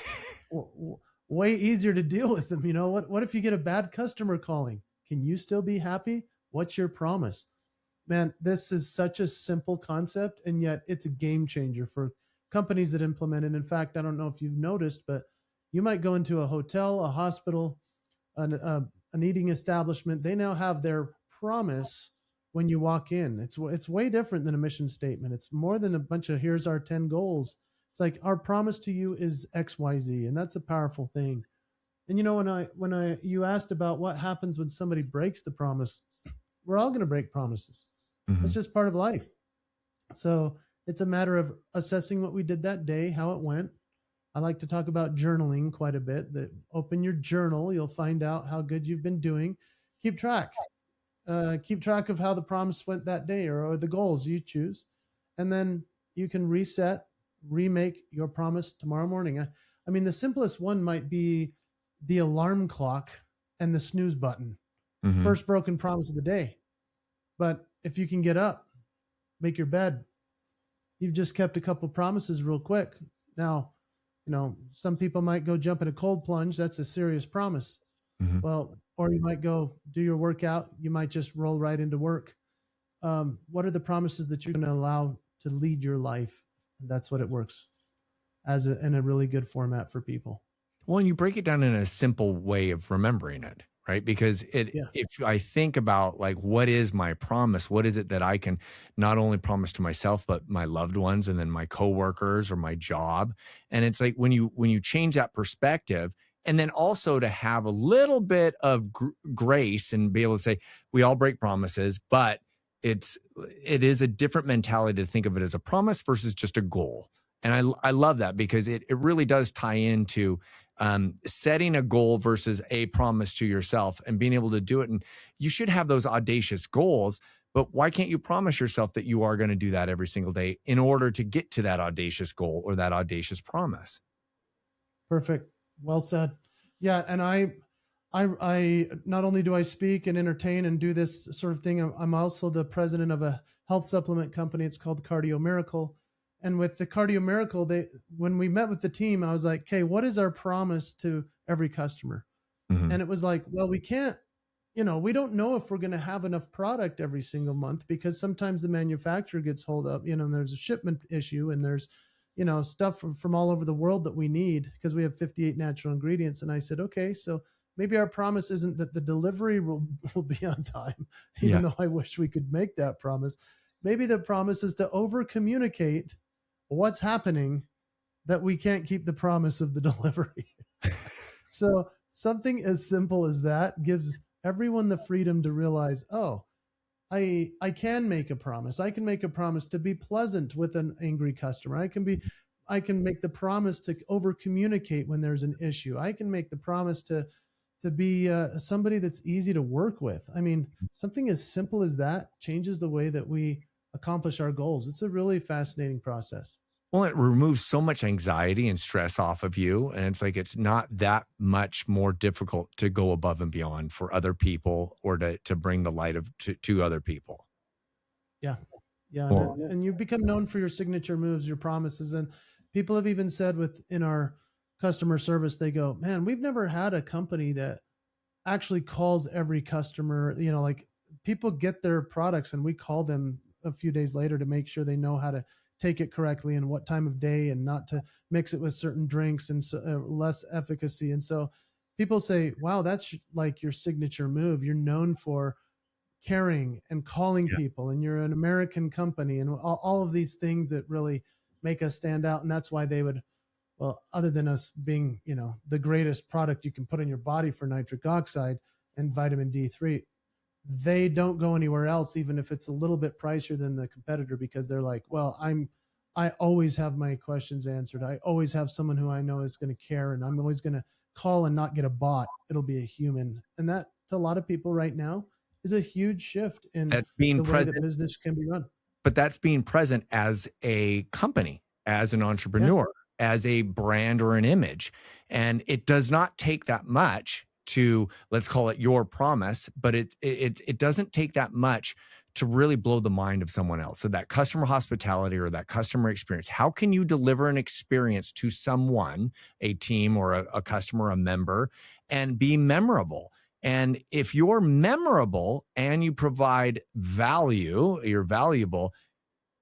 Way easier to deal with them. What if you get a bad customer calling? Can you still be happy? What's your promise? Man, this is such a simple concept, and yet it's a game changer for companies that implement it. In fact, I don't know if you've noticed, but you might go into a hotel, a hospital, an eating establishment. They now have their promise when you walk in. It's way different than a mission statement. It's more than a bunch of here's our 10 goals. It's like our promise to you is XYZ, and that's a powerful thing. And when you asked about what happens when somebody breaks the promise, we're all going to break promises. It's just part of life. So it's a matter of assessing what we did that day, how it went. I like to talk about journaling quite a bit. That open your journal, you'll find out how good you've been doing. Keep track. Keep track of how the promise went that day or the goals you choose. And then you can reset, remake your promise tomorrow morning. I mean, the simplest one might be the alarm clock and the snooze button. First broken promise of the day. But if you can get up, make your bed, you've just kept a couple promises real quick. Now, some people might go jump in a cold plunge. That's a serious promise. Well, or you might go do your workout. You might just roll right into work. What are the promises that you're going to allow to lead your life? And that's what it works in a really good format for people. Well, and you break it down in a simple way of remembering it, right? Because if I think about like, what is my promise? What is it that I can not only promise to myself, but my loved ones and then my coworkers or my job? And it's like when you change that perspective, and then also to have a little bit of grace and be able to say, we all break promises, but it is a different mentality to think of it as a promise versus just a goal. And I love that because it really does tie into setting a goal versus a promise to yourself and being able to do it. And you should have those audacious goals, but why can't you promise yourself that you are going to do that every single day in order to get to that audacious goal or that audacious promise? Perfect. Well said. Yeah. And I not only do I speak and entertain and do this sort of thing, I'm also the president of a health supplement company. It's called Cardio Miracle. And with the Cardio Miracle, when we met with the team, I was like, okay, what is our promise to every customer? And it was like, well, we can't, we don't know if we're going to have enough product every single month because sometimes the manufacturer gets hold up, and there's a shipment issue and there's, stuff from all over the world that we need, because we have 58 natural ingredients. And I said, okay, so maybe our promise isn't that the delivery will be on time, even though I wish we could make that promise. Maybe the promise is to over communicate what's happening, that we can't keep the promise of the delivery. So something as simple as that gives everyone the freedom to realize, oh, I can make a promise. I can make a promise to be pleasant with an angry customer. I can make the promise to over communicate when there's an issue. I can make the promise to be somebody that's easy to work with. I mean, something as simple as that changes the way that we accomplish our goals. It's a really fascinating process. Well, it removes so much anxiety and stress off of you. And it's like, it's not that much more difficult to go above and beyond for other people, or to bring the light to other people. Yeah. Yeah. Well, and you become known for your signature moves, your promises. And people have even said in our customer service, they go, man, we've never had a company that actually calls every customer, like people get their products and we call them a few days later to make sure they know how to take it correctly and what time of day, and not to mix it with certain drinks and less efficacy. And so people say, wow, that's like your signature move. You're known for caring and calling people, and you're an American company, and all of these things that really make us stand out. And that's why they would, well, other than us being, the greatest product you can put in your body for nitric oxide and vitamin D3, they don't go anywhere else, even if it's a little bit pricier than the competitor, because they're like, well, I always have my questions answered. I always have someone who I know is going to care, and I'm always going to call and not get a bot. It'll be a human. And that, to a lot of people right now, is a huge shift in the way that business can be run. But that's being present as a company, as an entrepreneur, as a brand or an image. And it does not take that much to, let's call it your promise, but it doesn't take that much to really blow the mind of someone else. So that customer hospitality or that customer experience, how can you deliver an experience to someone, a team or a customer, a member, and be memorable? And if you're memorable and you provide value, you're valuable,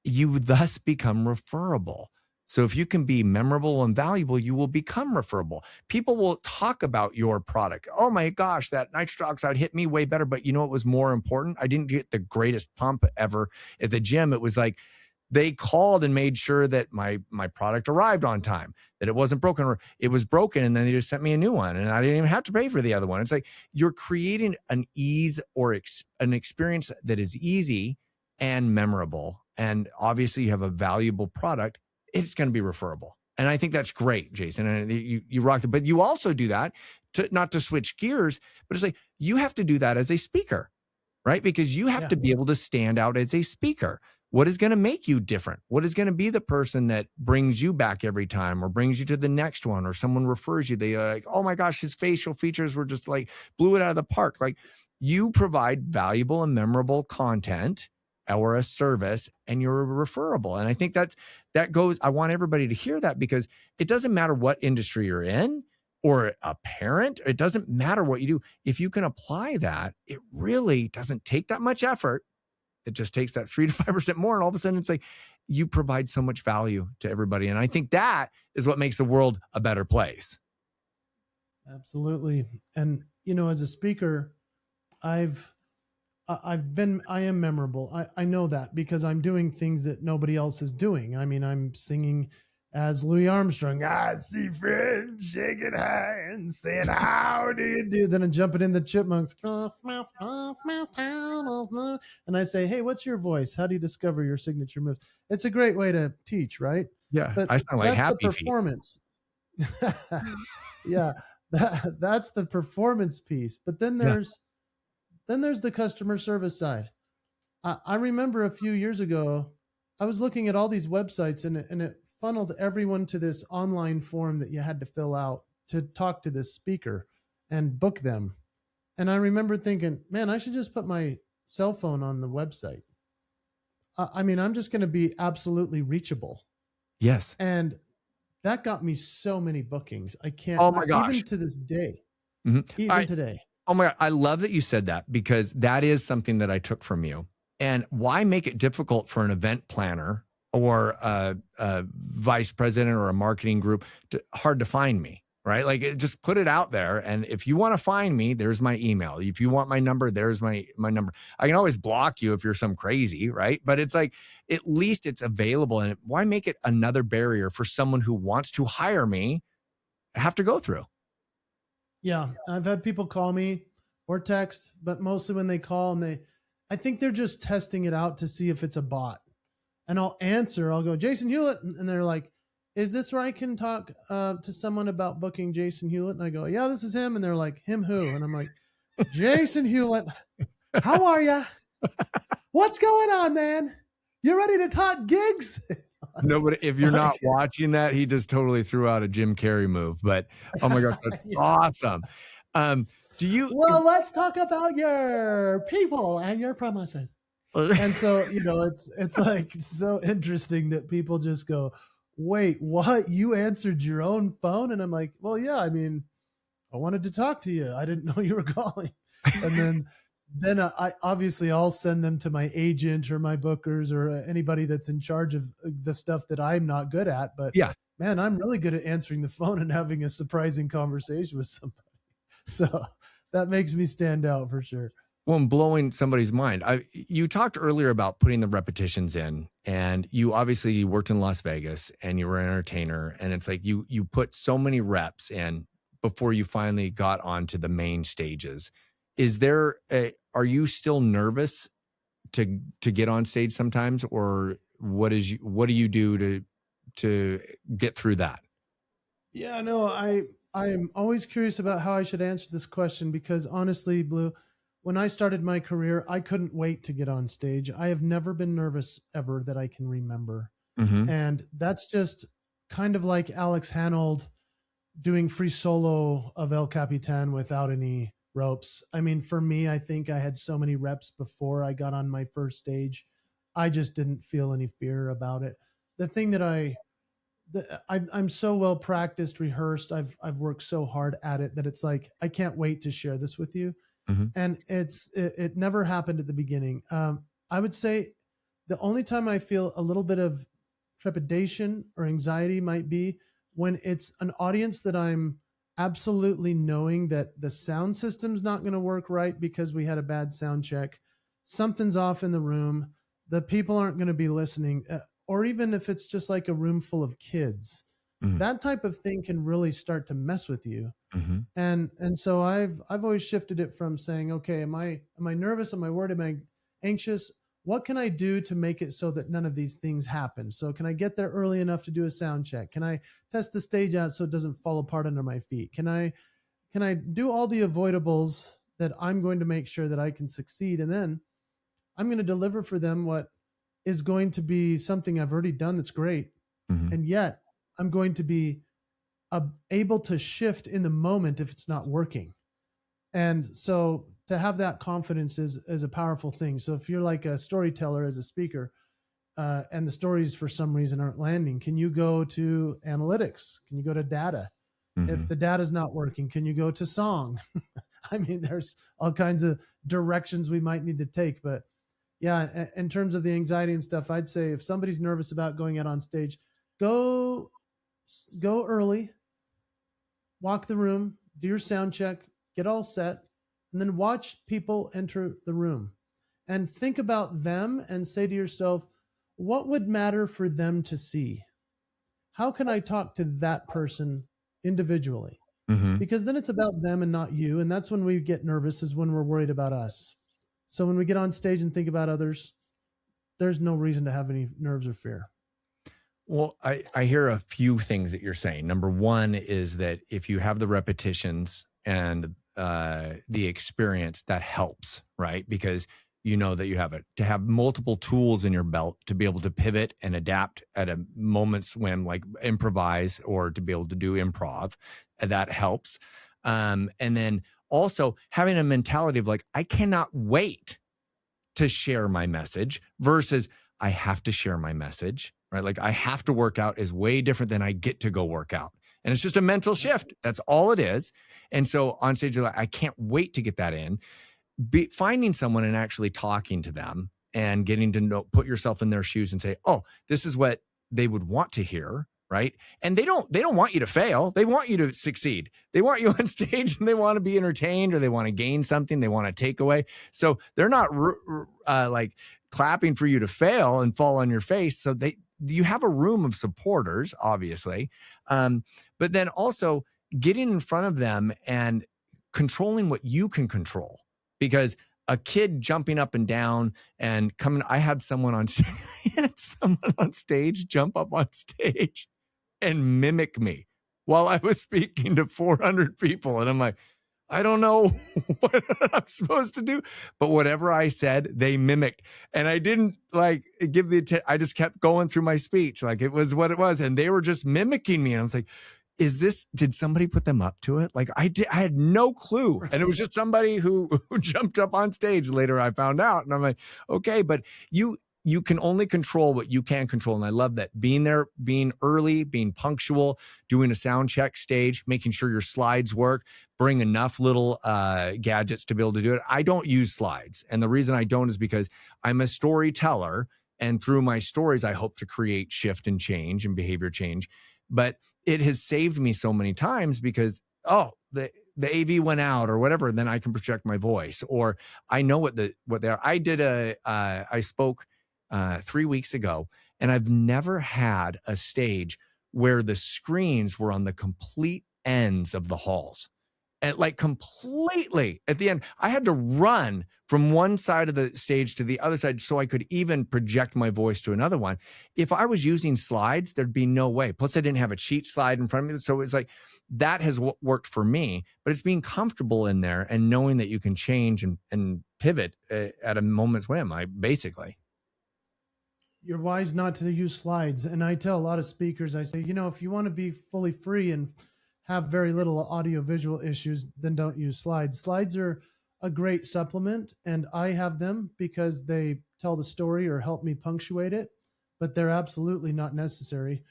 you thus become referable. So if you can be memorable and valuable, you will become referable. People will talk about your product. Oh my gosh, that nitric oxide hit me way better. But you know what was more important? I didn't get the greatest pump ever at the gym. It was like they called and made sure that my product arrived on time, that it wasn't broken, or it was broken, and then they just sent me a new one, and I didn't even have to pay for the other one. It's like you're creating an ease or an experience that is easy and memorable. And obviously you have a valuable product. It's going to be referable. And I think that's great, Jason. And you rocked it. But you also do that not to switch gears, but it's like you have to do that as a speaker, right? Because you have to be able to stand out as a speaker. What is going to make you different? What is going to be the person that brings you back every time, or brings you to the next one, or someone refers you? They're like, oh my gosh, his facial features were just like blew it out of the park. Like, you provide valuable and memorable content or a service, and you're referable. And I think that goes, I want everybody to hear that, because it doesn't matter what industry you're in or a parent, it doesn't matter what you do. If you can apply that, it really doesn't take that much effort. It just takes that 3 to 5% more. And all of a sudden it's like you provide so much value to everybody. And I think that is what makes the world a better place. Absolutely. And, as a speaker, I am memorable. I know that because I'm doing things that nobody else is doing. I mean, I'm singing as Louis Armstrong. I see friends shaking hands, saying, how do you do? Then I'm jumping in the Chipmunks. Christmas, Christmas time. And I say, hey, what's your voice? How do you discover your signature moves? It's a great way to teach, right? Yeah, but I sound like Happy the performance. Yeah, that's the performance piece. But then there's the customer service side. I remember a few years ago, I was looking at all these websites, and it funneled everyone to this online form that you had to fill out to talk to this speaker and book them. And I remember thinking, man, I should just put my cell phone on the website. I mean, I'm just going to be absolutely reachable. Yes. And that got me so many bookings. I can't, oh my gosh. Even to this day, today. Oh my God. I love that you said that, because that is something that I took from you. And why make it difficult for an event planner or a vice president or a marketing group, hard to find me, right? Like just put it out there. And if you want to find me, there's my email. If you want my number, there's my number. I can always block you if you're some crazy, right? But it's like, at least it's available. And why make it another barrier for someone who wants to hire me have to go through? Yeah. I've had people call me or text, but mostly when they call and I think they're just testing it out to see if it's a bot. And I'll answer, I'll go, Jason Hewlett. And they're like, is this where I can talk to someone about booking Jason Hewlett? And I go, yeah, this is him. And they're like, him who? And I'm like, Jason Hewlett, how are you? What's going on, man? You ready to talk gigs? No, but if you're not watching that, he just totally threw out a Jim Carrey move. But oh my gosh, that's awesome. Well, let's talk about your people and your promotion. And so, it's like so interesting that people just go, wait, what? You answered your own phone? And I'm like, well, yeah, I mean, I wanted to talk to you. I didn't know you were calling. And then I obviously I'll send them to my agent or my bookers or anybody that's in charge of the stuff that I'm not good at. But yeah, man, I'm really good at answering the phone and having a surprising conversation with somebody. So that makes me stand out for sure. Well, I'm blowing somebody's mind. You talked earlier about putting the repetitions in, and you obviously worked in Las Vegas and you were an entertainer, and it's like you put so many reps in before you finally got onto the main stages. Are you still nervous to get on stage sometimes, or what do you do to get through that? Yeah, no, I'm always curious about how I should answer this question because honestly, Blue, when I started my career, I couldn't wait to get on stage. I have never been nervous ever that I can remember. Mm-hmm. And that's just kind of like Alex Hanold doing free solo of El Capitan without any ropes. I mean, for me, I think I had so many reps before I got on my first stage. I just didn't feel any fear about it. The thing that I'm so well practiced, rehearsed. I've worked so hard at it that it's like, I can't wait to share this with you. Mm-hmm. And it never happened at the beginning. I would say the only time I feel a little bit of trepidation or anxiety might be when it's an audience that I'm absolutely knowing that the sound system's not going to work right because we had a bad sound check. Something's off in the room. The people aren't going to be listening. Or even if it's just like a room full of kids, that type of thing can really start to mess with you. Mm-hmm. And so I've always shifted it from saying, okay, am I nervous? Am I worried? Am I anxious? What can I do to make it so that none of these things happen? So can I get there early enough to do a sound check? Can I test the stage out so it doesn't fall apart under my feet? Can I do all the avoidables that I'm going to make sure that I can succeed? And then I'm going to deliver for them what is going to be something I've already done that's great. Mm-hmm. And yet I'm going to be able to shift in the moment if it's not working. And so to have that confidence is a powerful thing. So if you're like a storyteller as a speaker, and the stories for some reason aren't landing, can you go to analytics? Can you go to data? Mm-hmm. If the data's not working, can you go to song? I mean, there's all kinds of directions we might need to take, but yeah, in terms of the anxiety and stuff, I'd say if somebody's nervous about going out on stage, go early, walk the room, do your sound check, get all set, and then watch people enter the room and think about them and say to yourself, what would matter for them to see? How can I talk to that person individually? Mm-hmm. Because then it's about them and not you. And that's when we get nervous, is when we're worried about us. So when we get on stage and think about others, there's no reason to have any nerves or fear. Well, I hear a few things that you're saying. Number one is that if you have the repetitions and the experience, that helps, right? Because you know that you have it. To have multiple tools in your belt to be able to pivot and adapt at a moment's whim, like improvise, or to be able to do improv, that helps. And then also having a mentality of like, I cannot wait to share my message versus I have to share my message, right? Like I have to work out is way different than I get to go work out. And it's just a mental shift. That's all it is. And so on stage, I can't wait to get that in. Finding someone and actually talking to them and getting to know, put yourself in their shoes and say, oh, this is what they would want to hear. Right. And they don't want you to fail. They want you to succeed. They want you on stage and they want to be entertained, or they want to gain something. They want to take away. So they're not like clapping for you to fail and fall on your face. So you have a room of supporters, obviously. But then also getting in front of them and controlling what you can control, because a kid jumping up and down and coming, I had someone on stage jump up on stage and mimic me while I was speaking to 400 people. And I'm like, I don't know what I'm supposed to do, but whatever I said, they mimicked. And I didn't like give I just kept going through my speech. Like it was what it was. And they were just mimicking me. And I was like, did somebody put them up to it? Like I had no clue. And it was just somebody who jumped up on stage later, I found out. And I'm like, okay, but you can only control what you can control. And I love that, being there, being early, being punctual, doing a sound check stage, making sure your slides work, bring enough little gadgets to be able to do it. I don't use slides. And the reason I don't is because I'm a storyteller. And through my stories, I hope to create shift and change and behavior change. But it has saved me so many times because, the AV went out or whatever, and then I can project my voice, or I know what they are. I spoke 3 weeks ago, and I've never had a stage where the screens were on the complete ends of the halls. And like completely at the end, I had to run from one side of the stage to the other side so I could even project my voice to another one. If I was using slides, there'd be no way. Plus, I didn't have a cheat slide in front of me. So it's like, that has worked for me, but it's being comfortable in there and knowing that you can change and pivot at a moment's whim, basically. You're wise not to use slides. And I tell a lot of speakers, I say, if you want to be fully free and have very little audio visual issues, then don't use slides. Slides are a great supplement, and I have them because they tell the story or help me punctuate it, but they're absolutely not necessary.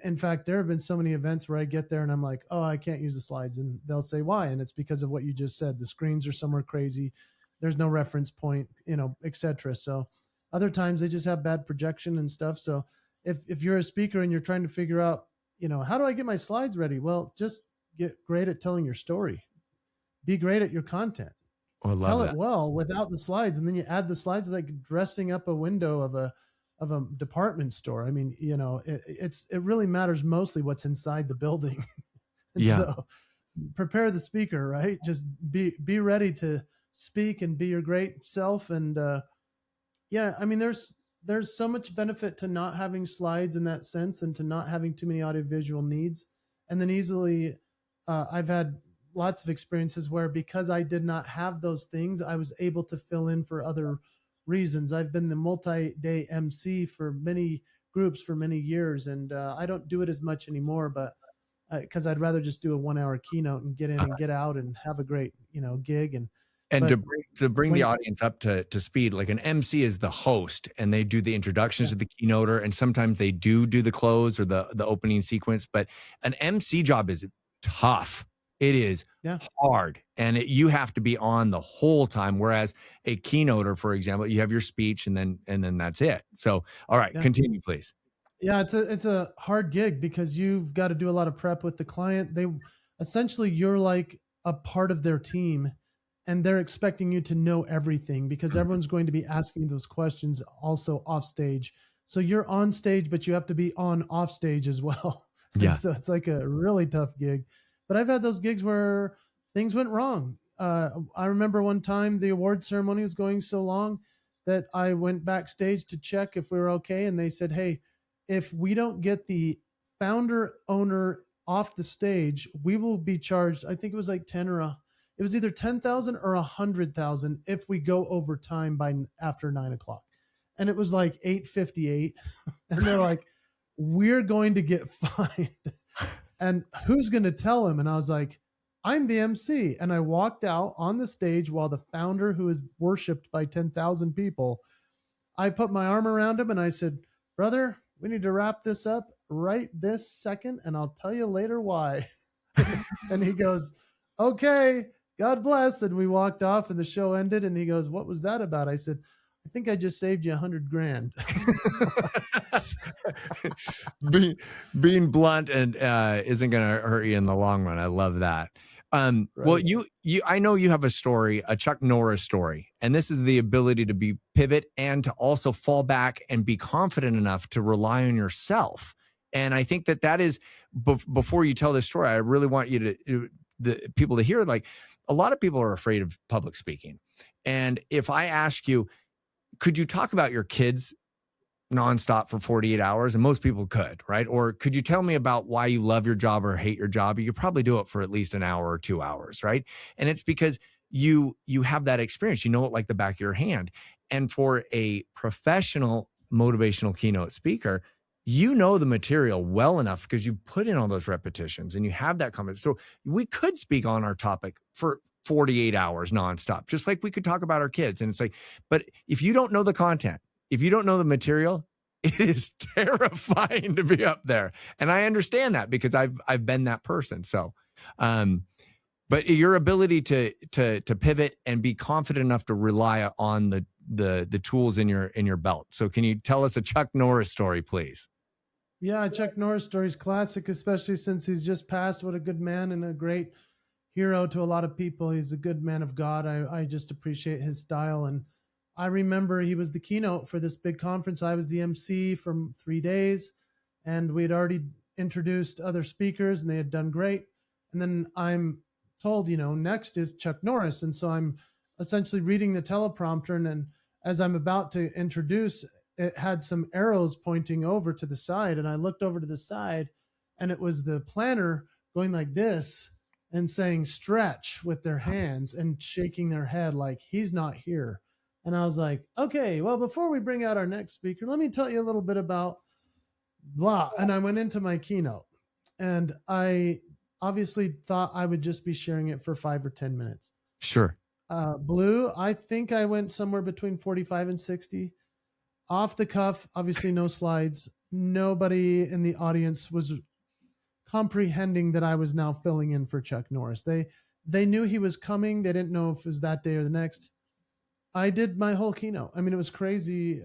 In fact, there have been so many events where I get there and I'm like, oh, I can't use the slides. And they'll say, why? And it's because of what you just said. The screens are somewhere crazy. There's no reference point, et cetera. So other times they just have bad projection and stuff. So if you're a speaker and you're trying to figure out, how do I get my slides ready? Well, just get great at telling your story. Be great at your content. Oh, I love Tell that. it well without the slides, and then you add the slides. It's like dressing up a window of a department store. I mean, it really matters mostly what's inside the building. And Yeah. So prepare the speaker, right? Just be ready to speak and be your great self. And I mean, there's so much benefit to not having slides in that sense, and to not having too many audiovisual needs. And then easily, I've had lots of experiences where, because I did not have those things, I was able to fill in for other reasons. I've been the multi-day MC for many groups for many years, and I don't do it as much anymore, but because I'd rather just do a 1 hour keynote and get in and get out and have a great, gig. And to bring the audience up to speed, like an MC is the host, and they do the introductions to the keynoter, and sometimes they do the close or the opening sequence. But an MC job is tough. It is hard, and you have to be on the whole time. Whereas a keynoter, for example, you have your speech, and then that's it. So, all right, continue, please. Yeah, it's a hard gig because you've got to do a lot of prep with the client. You're like a part of their team, and they're expecting you to know everything because everyone's going to be asking those questions also off stage. So you're on stage, but you have to be on off stage as well. Yeah. So it's like a really tough gig. But I've had those gigs where things went wrong. I remember one time the award ceremony was going so long that I went backstage to check if we were okay. And they said, hey, if we don't get the founder owner off the stage, we will be charged. I think it was like it was either 10,000 or 100,000 if we go over time by after 9 o'clock. And it was like 8:58. And they're like, we're going to get fined. And who's going to tell him? And I was like, I'm the MC. And I walked out on the stage while the founder, who is worshiped by 10,000 people, I put my arm around him and I said, brother, we need to wrap this up right this second. And I'll tell you later why. And he goes, okay, God bless. And we walked off and the show ended. And he goes, what was that about? I said, I think I just saved you $100 grand. Being blunt and isn't going to hurt you in the long run. I love that. Right. Well, I know you have a story, a Chuck Norris story, and this is the ability to be pivot and to also fall back and be confident enough to rely on yourself. And I think that is, before you tell this story, I really want you to, the people to hear, like, a lot of people are afraid of public speaking. And if I ask you, could you talk about your kids nonstop for 48 hours? And most people could, right? Or could you tell me about why you love your job or hate your job? You could probably do it for at least an hour or 2 hours, right? And it's because you have that experience. You know it like the back of your hand. And for a professional motivational keynote speaker, you know the material well enough because you put in all those repetitions and you have that comment. So we could speak on our topic for 48 hours nonstop, just like we could talk about our kids. And it's like, but if you don't know the content, if you don't know the material, it is terrifying to be up there. And I understand that because I've been that person. So, but your ability to pivot and be confident enough to rely on the tools in your belt. So can you tell us a Chuck Norris story, please? Yeah, Chuck Norris story is classic, especially since he's just passed. What a good man and a great hero to a lot of people. He's a good man of God. I just appreciate his style. And I remember he was the keynote for this big conference. I was the MC for 3 days, and we'd already introduced other speakers and they had done great. And then I'm told, next is Chuck Norris. And so I'm essentially reading the teleprompter. And then as I'm about to introduce, it had some arrows pointing over to the side. And I looked over to the side and it was the planner going like this and saying stretch with their hands and shaking their head like he's not here. And I was like, okay, well, before we bring out our next speaker, let me tell you a little bit about blah. And I went into my keynote and I obviously thought I would just be sharing it for 5 or 10 minutes. Sure. Blue, I think I went somewhere between 45 and 60. Off the cuff, obviously no slides. Nobody in the audience was comprehending that I was now filling in for Chuck Norris. They knew he was coming. They didn't know if it was that day or the next. I did my whole keynote. I mean, it was crazy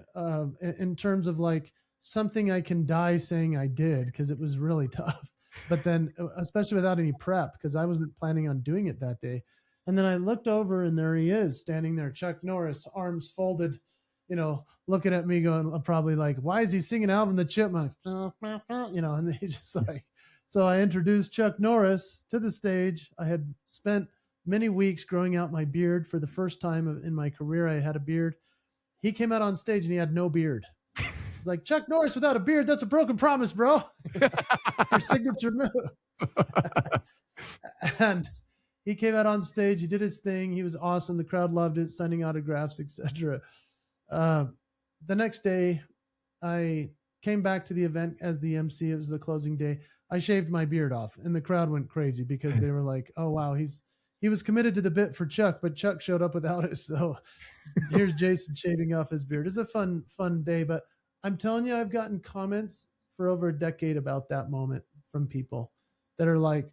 in terms of like something I can die saying I did because it was really tough. But then, especially without any prep, because I wasn't planning on doing it that day. And then I looked over and there he is standing there, Chuck Norris, arms folded, looking at me going probably like, why is he singing Alvin the Chipmunks? And he just like, so I introduced Chuck Norris to the stage. I had spent many weeks growing out my beard. For the first time in my career, I had a beard. He came out on stage and he had no beard. He's like, Chuck Norris without a beard, that's a broken promise, bro. Your signature move. And he came out on stage. He did his thing. He was awesome. The crowd loved it, signing autographs, etc. The next day, I came back to the event as the MC. It was the closing day. I shaved my beard off, and the crowd went crazy because they were like, "Oh wow, he was committed to the bit for Chuck, but Chuck showed up without it." So here's Jason shaving off his beard. It's a fun day, but I'm telling you, I've gotten comments for over a decade about that moment from people that are like,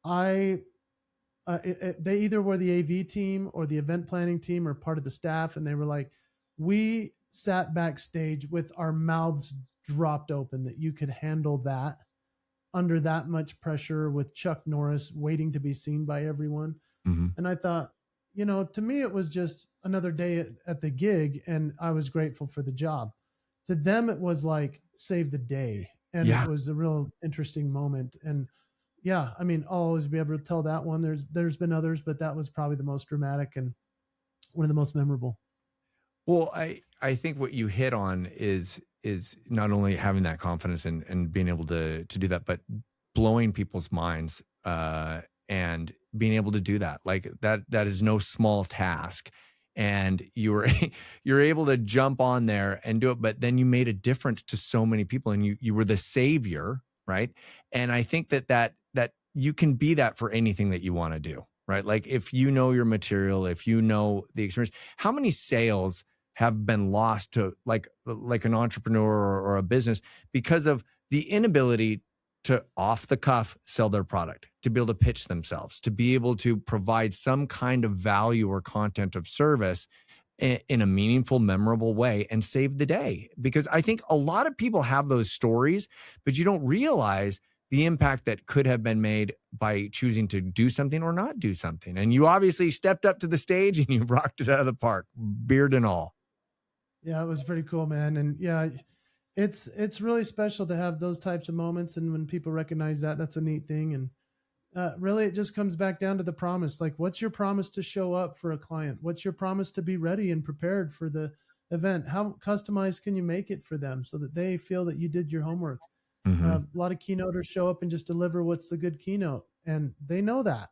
they either were the AV team or the event planning team or part of the staff, and they were like, we sat backstage with our mouths dropped open that you could handle that under that much pressure with Chuck Norris waiting to be seen by everyone. Mm-hmm. And I thought, to me, it was just another day at the gig and I was grateful for the job. To them, it was like save the day. And It was a real interesting moment. And yeah, I mean, I'll always be able to tell that one. There's been others, but that was probably the most dramatic and one of the most memorable. Well, I think what you hit on is not only having that confidence and being able to do that, but blowing people's minds and being able to do that. Like that is no small task. And you're able to jump on there and do it, but then you made a difference to so many people and you were the savior, right? And I think that you can be that for anything that you want to do, right? Like if you know your material, if you know the experience, how many sales have been lost to like an entrepreneur or a business because of the inability to off the cuff sell their product, to be able to pitch themselves, to be able to provide some kind of value or content of service in a meaningful, memorable way and save the day. Because I think a lot of people have those stories, but you don't realize the impact that could have been made by choosing to do something or not do something. And you obviously stepped up to the stage and you rocked it out of the park, beard and all. Yeah, it was pretty cool, man. And yeah, it's really special to have those types of moments. And when people recognize that, that's a neat thing. And really, it just comes back down to the promise. Like, what's your promise to show up for a client? What's your promise to be ready and prepared for the event? How customized can you make it for them so that they feel that you did your homework? A lot of keynoters show up and just deliver what's the good keynote, and they know that.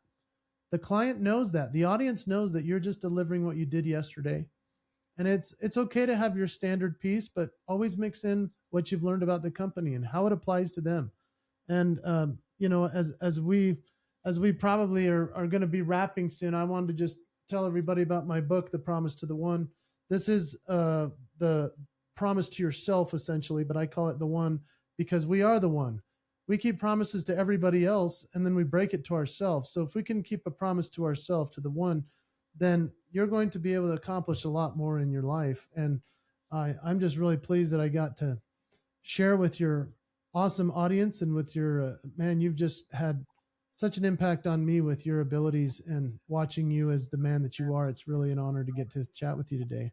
The client knows that. The audience knows that you're just delivering what you did yesterday. And it's okay to have your standard piece, but always mix in what you've learned about the company and how it applies to them. And as we probably are going to be wrapping soon, I wanted to just tell everybody about my book, The Promise to the One. This is the promise to yourself, essentially, but I call it the one because we are the one. We keep promises to everybody else, and then we break it to ourselves. So if we can keep a promise to ourselves, to the one, then you're going to be able to accomplish a lot more in your life. And I'm just really pleased that I got to share with your awesome audience and with your, man, you've just had such an impact on me with your abilities and watching you as the man that you are. It's really an honor to get to chat with you today.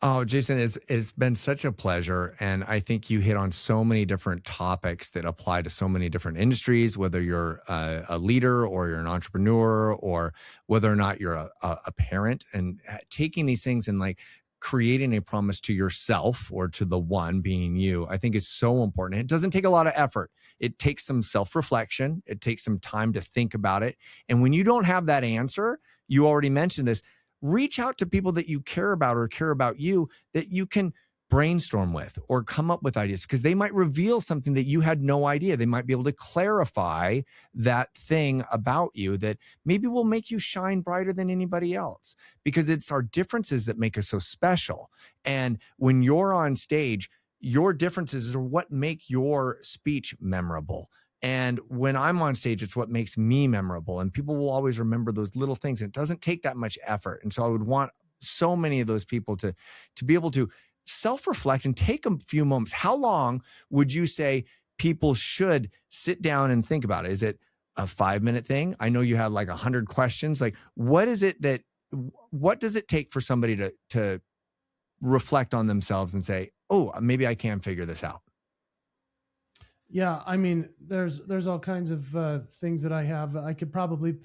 Oh, Jason, it's been such a pleasure. And I think you hit on so many different topics that apply to so many different industries, whether you're a leader or you're an entrepreneur or whether or not you're a parent, and taking these things and like creating a promise to yourself or to the one being you, I think is so important. It doesn't take a lot of effort. It takes some self-reflection. It takes some time to think about it. And when you don't have that answer, you already mentioned this, reach out to people that you care about or care about you that you can brainstorm with or come up with ideas, because they might reveal something that you had no idea. They might be able to clarify that thing about you that maybe will make you shine brighter than anybody else, because it's our differences that make us so special. And when you're on stage, your differences are what make your speech memorable. And when I'm on stage, it's what makes me memorable. And people will always remember those little things. And it doesn't take that much effort. And so I would want so many of those people to be able to self-reflect and take a few moments. How long would you say people should sit down and think about it? Is it a 5-minute thing? I know you had like 100 questions. Like, what does it take for somebody to reflect on themselves and say, oh, maybe I can figure this out? Yeah, I mean, there's all kinds of things that I have. I could probably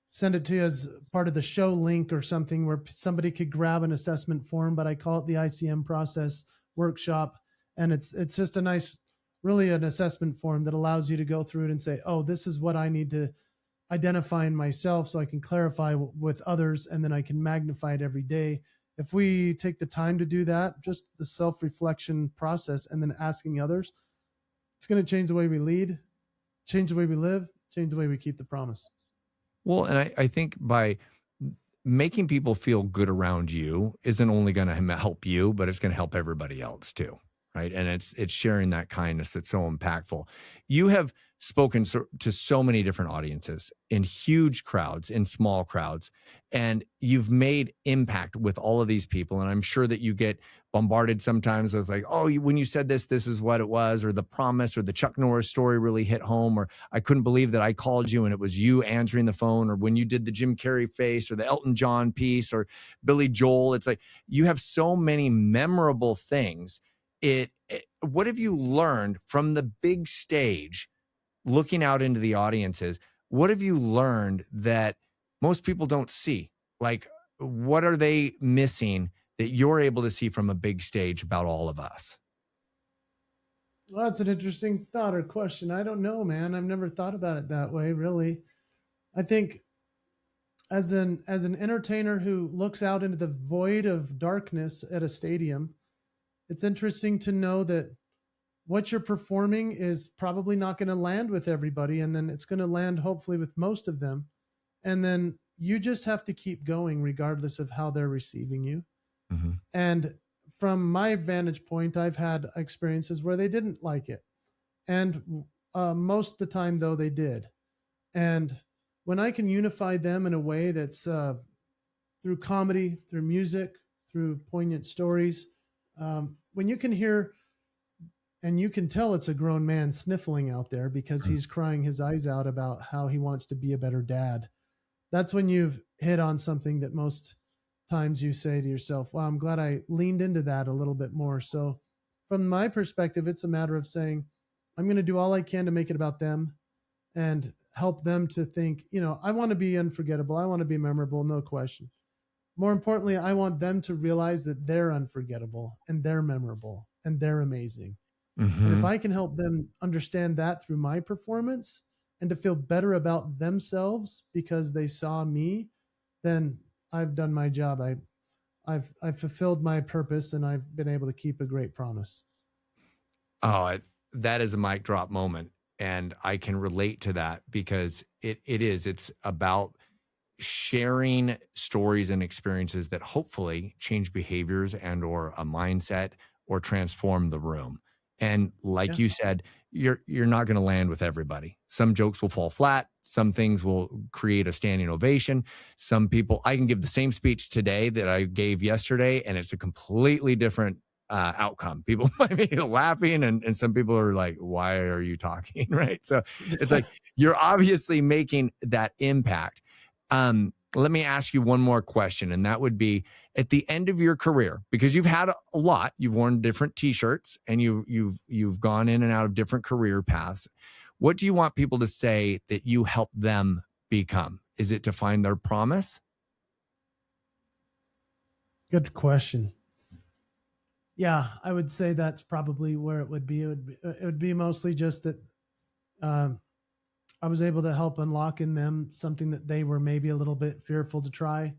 send it to you as part of the show link or something where somebody could grab an assessment form, but I call it the ICM process workshop. And it's just a nice, really an assessment form that allows you to go through it and say, oh, this is what I need to identify in myself so I can clarify with others, and then I can magnify it every day. If we take the time to do that, just the self-reflection process and then asking others, it's going to change the way we lead, change the way we live, change the way we keep the promise. Well, and I think by making people feel good around you isn't only going to help you, but it's going to help everybody else too, right? And it's sharing that kindness that's so impactful. You have spoken to so many different audiences, in huge crowds, in small crowds, and you've made impact with all of these people. And I'm sure that you get bombarded sometimes with like, oh, when you said this is what it was, or the promise, or the Chuck Norris story really hit home, or I couldn't believe that I called you and it was you answering the phone, or when you did the Jim Carrey face, or the Elton John piece, or Billy Joel. It's like you have so many memorable things. What have you learned from the big stage, looking out into the audiences? What have you learned that most people don't see? Like, what are they missing that you're able to see from a big stage about all of us? Well, that's an interesting thought or question. I don't know, man. I've never thought about it that way, really. I think as an entertainer who looks out into the void of darkness at a stadium, it's interesting to know that what you're performing is probably not going to land with everybody, and then it's going to land hopefully with most of them. And then you just have to keep going regardless of how they're receiving you. Mm-hmm. And from my vantage point, I've had experiences where they didn't like it. And most of the time, though, they did. And when I can unify them in a way that's through comedy, through music, through poignant stories. When you can hear, and you can tell it's a grown man sniffling out there because he's crying his eyes out about how he wants to be a better dad. That's when you've hit on something that most times you say to yourself, wow, I'm glad I leaned into that a little bit more. So from my perspective, it's a matter of saying, I'm going to do all I can to make it about them and help them to think, I want to be unforgettable. I want to be memorable, no question. More importantly, I want them to realize that they're unforgettable and they're memorable and they're amazing. And if I can help them understand that through my performance and to feel better about themselves because they saw me, then I've done my job. I've fulfilled my purpose, and I've been able to keep a great promise. Oh, that is a mic drop moment. And I can relate to that because it's about sharing stories and experiences that hopefully change behaviors and or a mindset or transform the room. And like you said, you're not going to land with everybody. Some jokes will fall flat. Some things will create a standing ovation. Some people, I can give the same speech today that I gave yesterday, and it's a completely different outcome. People might be laughing, and some people are like, why are you talking? Right. So it's like, you're obviously making that impact. Let me ask you one more question, and that would be, at the end of your career, because you've had a lot, you've worn different t-shirts and you've gone in and out of different career paths. What do you want people to say that you help them become? Is it to find their promise? Good question. Yeah, I would say that's probably where it would be. It would be mostly just that I was able to help unlock in them something that they were maybe a little bit fearful to try.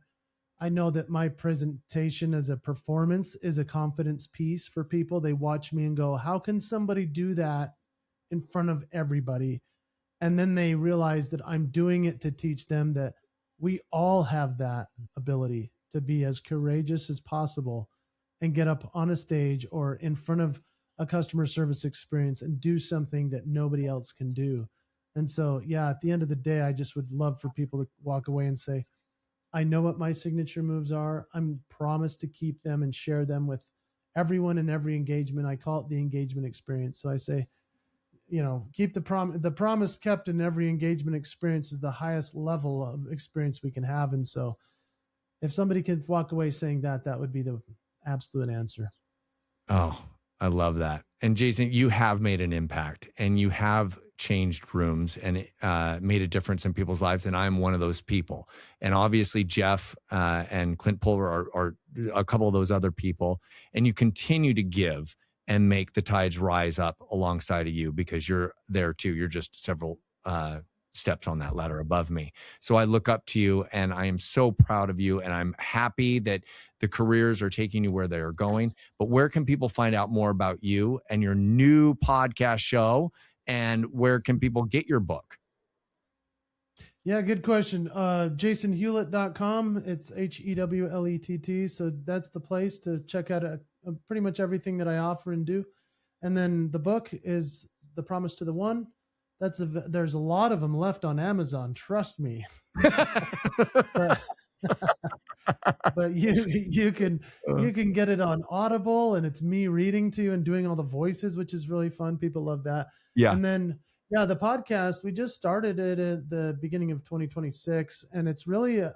I know that my presentation as a performance is a confidence piece for people. They watch me and go, how can somebody do that in front of everybody? And then they realize that I'm doing it to teach them that we all have that ability to be as courageous as possible and get up on a stage or in front of a customer service experience and do something that nobody else can do. And so, yeah, at the end of the day, I just would love for people to walk away and say, I know what my signature moves are. I'm promised to keep them and share them with everyone in every engagement. I call it the engagement experience. So I say, keep the promise kept in every engagement experience is the highest level of experience we can have. And so if somebody could walk away saying that, that would be the absolute answer. Oh, I love that. And Jason, you have made an impact and you have changed rooms and made a difference in people's lives. And I'm one of those people. And obviously Jeff and Clint Pulver are a couple of those other people. And you continue to give and make the tides rise up alongside of you because you're there too. You're just several steps on that ladder above me. So I look up to you and I am so proud of you. And I'm happy that the careers are taking you where they are going. But where can people find out more about you and your new podcast show? And where can people get your book? Yeah, good question. JasonHewlett.com. It's HEWLETT. So that's the place to check out pretty much everything that I offer and do. And then the book is The Promise to the One. There's a lot of them left on Amazon. Trust me. But you can get it on Audible, and it's me reading to you and doing all the voices, which is really fun. People love that. Yeah. And then, the podcast, we just started it at the beginning of 2026, and it's really it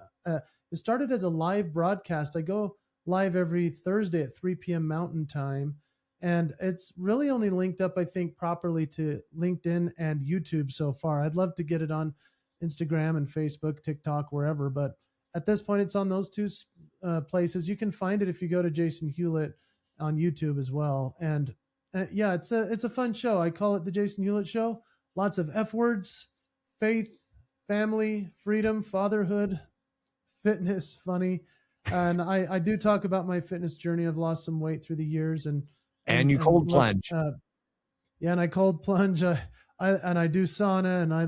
started as a live broadcast. I go live every Thursday at 3 p.m. Mountain Time. And it's really only linked up, I think, properly to LinkedIn and YouTube so far. I'd love to get it on Instagram and Facebook, TikTok, wherever. But at this point, it's on those two places. You can find it if you go to Jason Hewlett on YouTube as well. And it's a fun show. I call it the Jason Hewlett Show. Lots of F words, faith, family, freedom, fatherhood, fitness, funny. And I do talk about my fitness journey. I've lost some weight through the years and you cold plunge. And I cold plunge. I do sauna, and I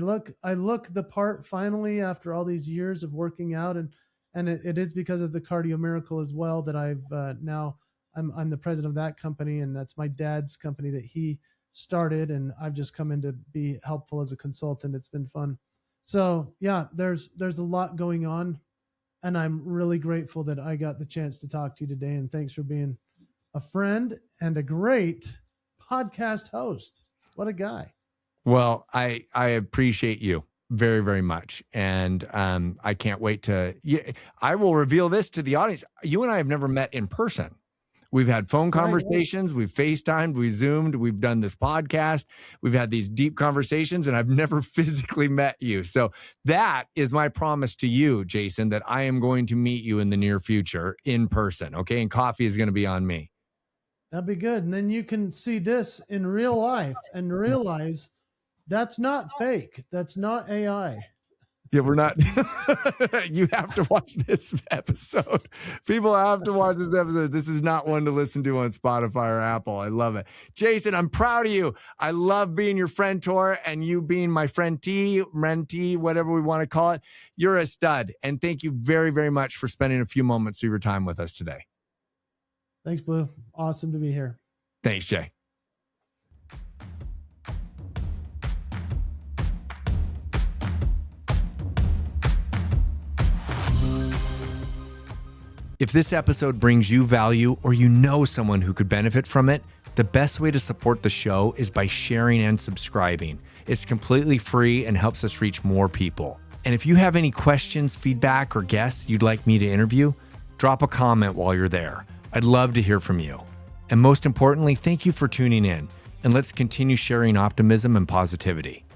look the part finally after all these years of working out, and it is because of the Cardio Miracle as well that I've now I'm the president of that company, and that's my dad's company that he started, and I've just come in to be helpful as a consultant. It's been fun. So yeah, there's a lot going on. And I'm really grateful that I got the chance to talk to you today. And thanks for being a friend and a great podcast host. What a guy. Well, I appreciate you very, very much. And I can't wait to, I will reveal this to the audience. You and I have never met in person. We've had phone conversations, we've FaceTimed, we Zoomed, we've done this podcast, we've had these deep conversations, and I've never physically met you. So that is my promise to you, Jason, that I am going to meet you in the near future in person. Okay. And coffee is going to be on me. That'd be good. And then you can see this in real life and realize that's not fake. That's not AI. Yeah, we're not. You have to watch this episode. People have to watch this episode. This is not one to listen to on Spotify or Apple. I love it. Jason, I'm proud of you. I love being your friendtor and you being my mentee, whatever we want to call it. You're a stud. And thank you very, very much for spending a few moments of your time with us today. Thanks, Blue. Awesome to be here. Thanks, Jay. If this episode brings you value or you know someone who could benefit from it, the best way to support the show is by sharing and subscribing. It's completely free and helps us reach more people. And if you have any questions, feedback, or guests you'd like me to interview, drop a comment while you're there. I'd love to hear from you. And most importantly, thank you for tuning in. And let's continue sharing optimism and positivity.